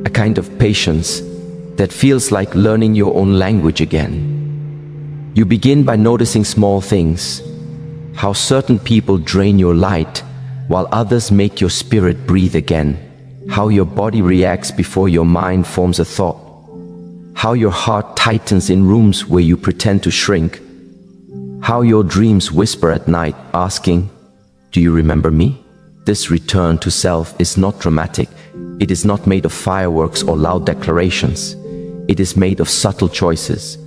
a kind of patience that feels like learning your own language again. You begin by noticing small things, how certain people drain your light while others make your spirit breathe again, how your body reacts before your mind forms a thought, how your heart tightens in rooms where you pretend to shrink, how your dreams whisper at night, asking, "Do you remember me?" This return to self is not dramatic. It is not made of fireworks or loud declarations. It is made of subtle choices.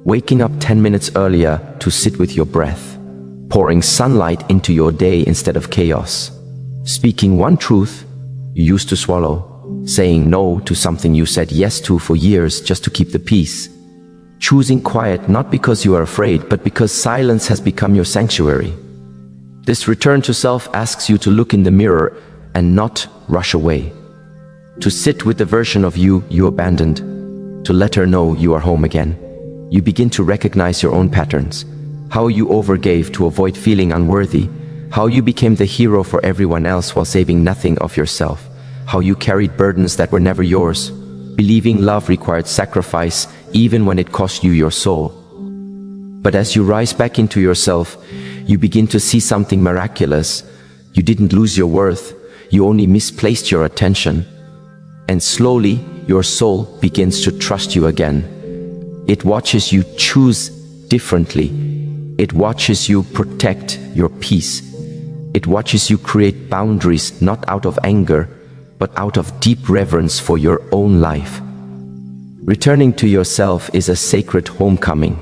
Waking up 10 minutes earlier to sit with your breath, pouring sunlight into your day instead of chaos, speaking one truth you used to swallow, saying no to something you said yes to for years just to keep the peace. Choosing quiet not because you are afraid, but because silence has become your sanctuary. This return to self asks you to look in the mirror and not rush away. To sit with the version of you you abandoned, to let her know you are home again. You begin to recognize your own patterns, how you overgave to avoid feeling unworthy, how you became the hero for everyone else while saving nothing of yourself, how you carried burdens that were never yours, believing love required sacrifice even when it cost you your soul. But as you rise back into yourself, you begin to see something miraculous. You didn't lose your worth, you only misplaced your attention. And slowly, your soul begins to trust you again. It watches you choose differently. It watches you protect your peace. It watches you create boundaries not out of anger, but out of deep reverence for your own life. Returning to yourself is a sacred homecoming.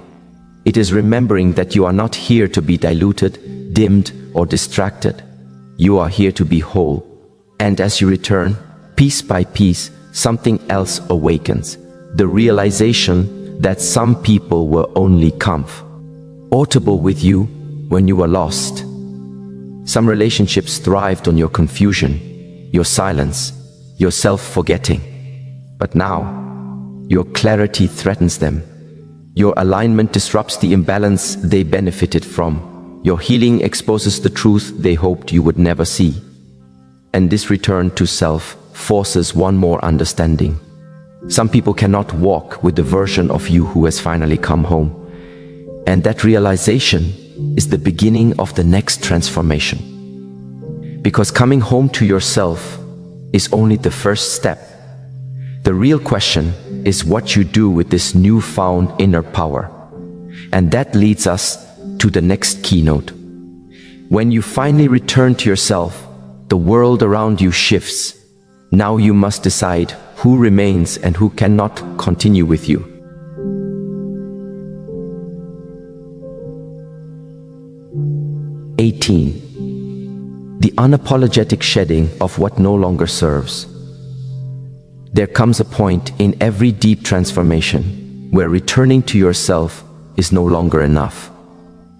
It is remembering that you are not here to be diluted, dimmed, or distracted. You are here to be whole. And as you return, piece by piece, something else awakens. The realization that some people were only comfortable with you when you were lost. Some relationships thrived on your confusion, your silence, your self-forgetting. But now, your clarity threatens them. Your alignment disrupts the imbalance they benefited from. Your healing exposes the truth they hoped you would never see. And this return to self forces one more understanding. Some people cannot walk with the version of you who has finally come home. And that realization is the beginning of the next transformation. Because coming home to yourself is only the first step. The real question is what you do with this newfound inner power. And that leads us to the next keynote. When you finally return to yourself, the world around you shifts. Now you must decide who remains and who cannot continue with you. The unapologetic shedding of what no longer serves. There comes a point in every deep transformation where returning to yourself is no longer enough.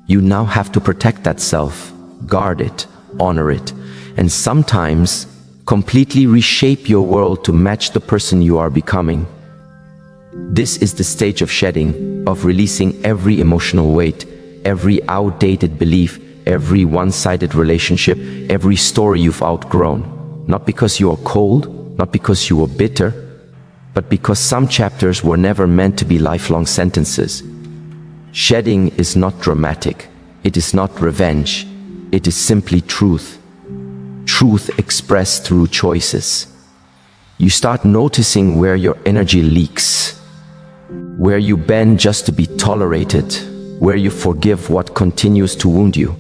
You now have to protect that self, guard it, honor it, and sometimes completely reshape your world to match the person you are becoming. This is the stage of shedding, of releasing every emotional weight, every outdated belief, every one-sided relationship, every story you've outgrown. Not because you are cold, not because you were bitter, but because some chapters were never meant to be lifelong sentences. Shedding is not dramatic. It is not revenge. It is simply truth. Truth expressed through choices. You start noticing where your energy leaks, where you bend just to be tolerated, where you forgive what continues to wound you,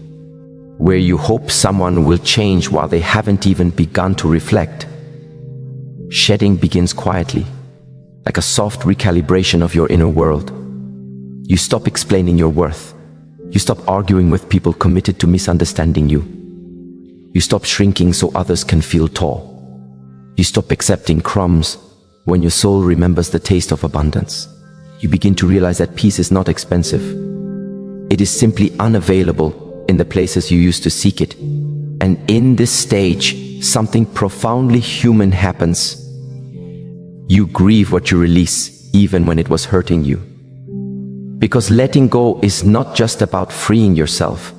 where you hope someone will change while they haven't even begun to reflect. Shedding begins quietly, like a soft recalibration of your inner world. You stop explaining your worth. You stop arguing with people committed to misunderstanding you. You stop shrinking so others can feel tall. You stop accepting crumbs when your soul remembers the taste of abundance. You begin to realize that peace is not expensive. It is simply unavailable in the places you used to seek it. And in this stage, something profoundly human happens. You grieve what you release, even when it was hurting you. Because letting go is not just about freeing yourself.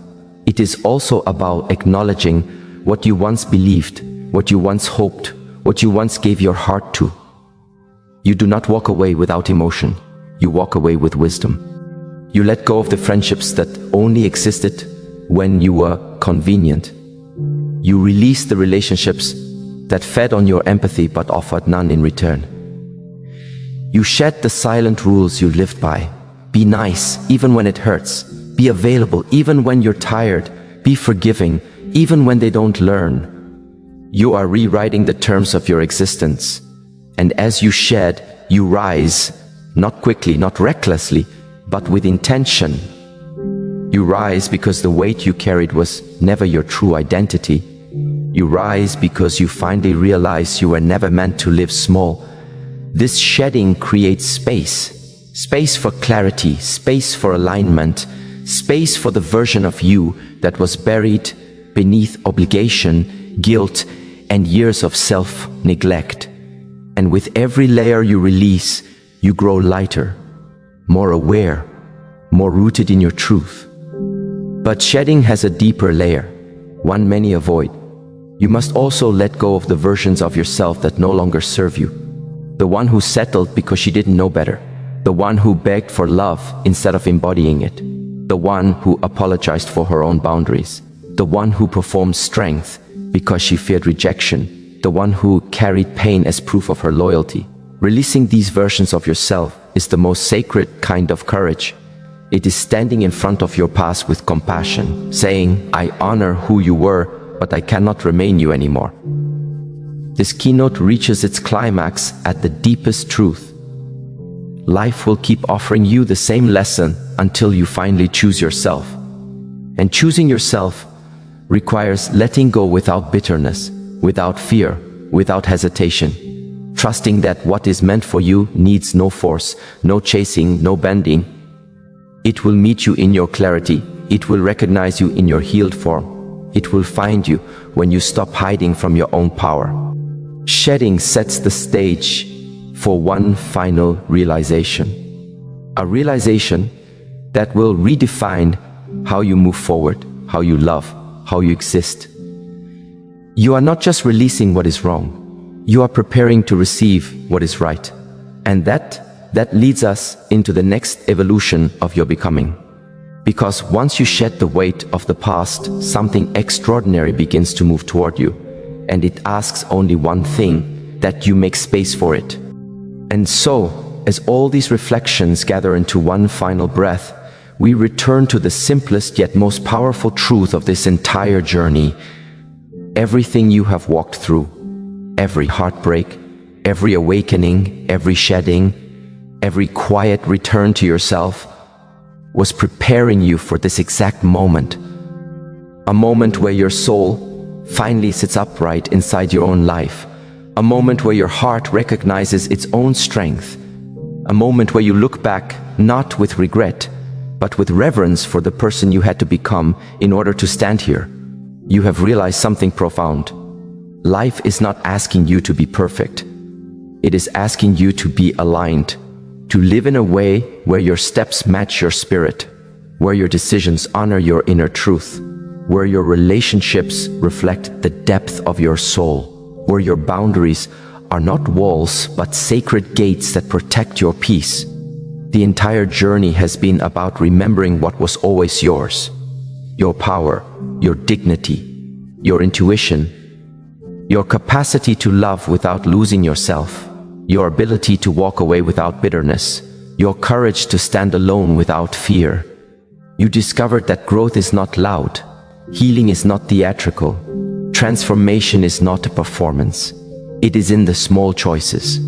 It is also about acknowledging what you once believed, what you once hoped, what you once gave your heart to. You do not walk away without emotion. You walk away with wisdom. You let go of the friendships that only existed when you were convenient. You release the relationships that fed on your empathy but offered none in return. You shed the silent rules you lived by. Be nice, even when it hurts. Be available, even when you're tired. Be forgiving, even when they don't learn. You are rewriting the terms of your existence. And as you shed, you rise, not quickly, not recklessly, but with intention. You rise because the weight you carried was never your true identity. You rise because you finally realize you were never meant to live small. This shedding creates space. Space for clarity, space for alignment, space for the version of you that was buried beneath obligation, guilt, and years of self-neglect. And with every layer you release, you grow lighter, more aware, more rooted in your truth. But shedding has a deeper layer, one many avoid. You must also let go of the versions of yourself that no longer serve you. The one who settled because she didn't know better. The one who begged for love instead of embodying it. The one who apologized for her own boundaries. The one who performed strength because she feared rejection. The one who carried pain as proof of her loyalty. Releasing these versions of yourself is the most sacred kind of courage. It is standing in front of your past with compassion, saying, I honor who you were, but I cannot remain you anymore. This keynote reaches its climax at the deepest truth. Life will keep offering you the same lesson until you finally choose yourself. And choosing yourself requires letting go without bitterness, without fear, without hesitation. Trusting that what is meant for you needs no force, no chasing, no bending. It will meet you in your clarity. It will recognize you in your healed form. It will find you when you stop hiding from your own power. Shedding sets the stage for one final realization. A realization that will redefine how you move forward, how you love, how you exist. You are not just releasing what is wrong. You are preparing to receive what is right. And that leads us into the next evolution of your becoming. Because once you shed the weight of the past, something extraordinary begins to move toward you, and it asks only one thing: that you make space for it. And so, as all these reflections gather into one final breath, we return to the simplest yet most powerful truth of this entire journey. Everything you have walked through, every heartbreak, every awakening, every shedding, every quiet return to yourself, was preparing you for this exact moment. A moment where your soul finally sits upright inside your own life. A moment where your heart recognizes its own strength. A moment where you look back not with regret, but with reverence for the person you had to become in order to stand here. You have realized something profound. Life is not asking you to be perfect. It is asking you to be aligned, to live in a way where your steps match your spirit, where your decisions honor your inner truth, where your relationships reflect the depth of your soul, where your boundaries are not walls but sacred gates that protect your peace. The entire journey has been about remembering what was always yours: your power, your dignity, your intuition, your capacity to love without losing yourself, your ability to walk away without bitterness, your courage to stand alone without fear. You discovered that growth is not loud, healing is not theatrical, transformation is not a performance. It is in the small choices,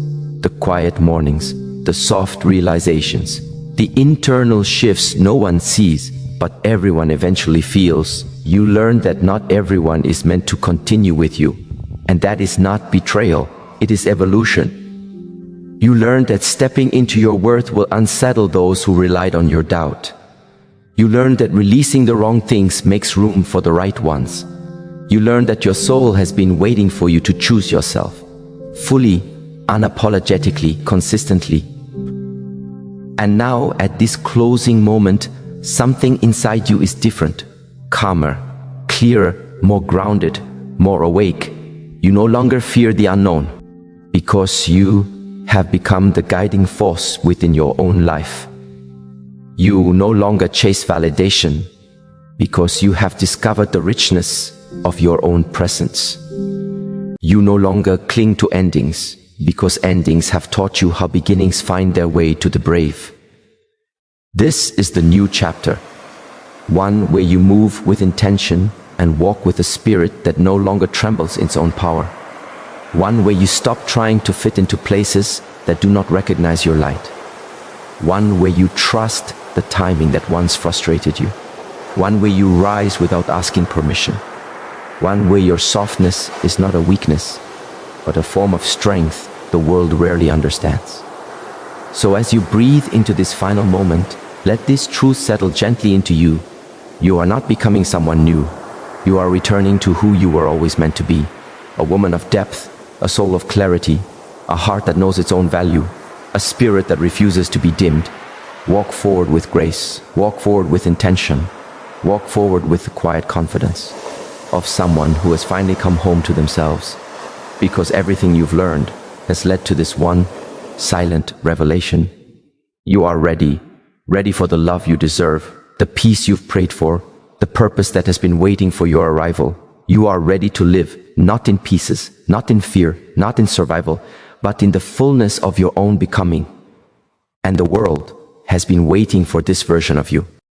the quiet mornings, the soft realizations, the internal shifts no one sees, but everyone eventually feels. You learn that not everyone is meant to continue with you, and that is not betrayal, it is evolution. You learn that stepping into your worth will unsettle those who relied on your doubt. You learn that releasing the wrong things makes room for the right ones. You learn that your soul has been waiting for you to choose yourself, fully, unapologetically, consistently. And now, at this closing moment, something inside you is different, calmer, clearer, more grounded, more awake. You no longer fear the unknown, because you have become the guiding force within your own life. You no longer chase validation, because you have discovered the richness of your own presence. You no longer cling to endings, because endings have taught you how beginnings find their way to the brave. This is the new chapter, one where you move with intention and walk with a spirit that no longer trembles in its own power. One where you stop trying to fit into places that do not recognize your light. One where you trust the timing that once frustrated you. One where you rise without asking permission. One where your softness is not a weakness, but a form of strength the world rarely understands. So as you breathe into this final moment, let this truth settle gently into you. You are not becoming someone new. You are returning to who you were always meant to be. A woman of depth, a soul of clarity, a heart that knows its own value, a spirit that refuses to be dimmed. Walk forward with grace, walk forward with intention, walk forward with the quiet confidence of someone who has finally come home to themselves, because everything you've learned has led to this one silent revelation. You are ready for the love you deserve, the peace you've prayed for, the purpose that has been waiting for your arrival. You are ready to live, not in pieces, not in fear, not in survival, but in the fullness of your own becoming. And the world has been waiting for this version of you.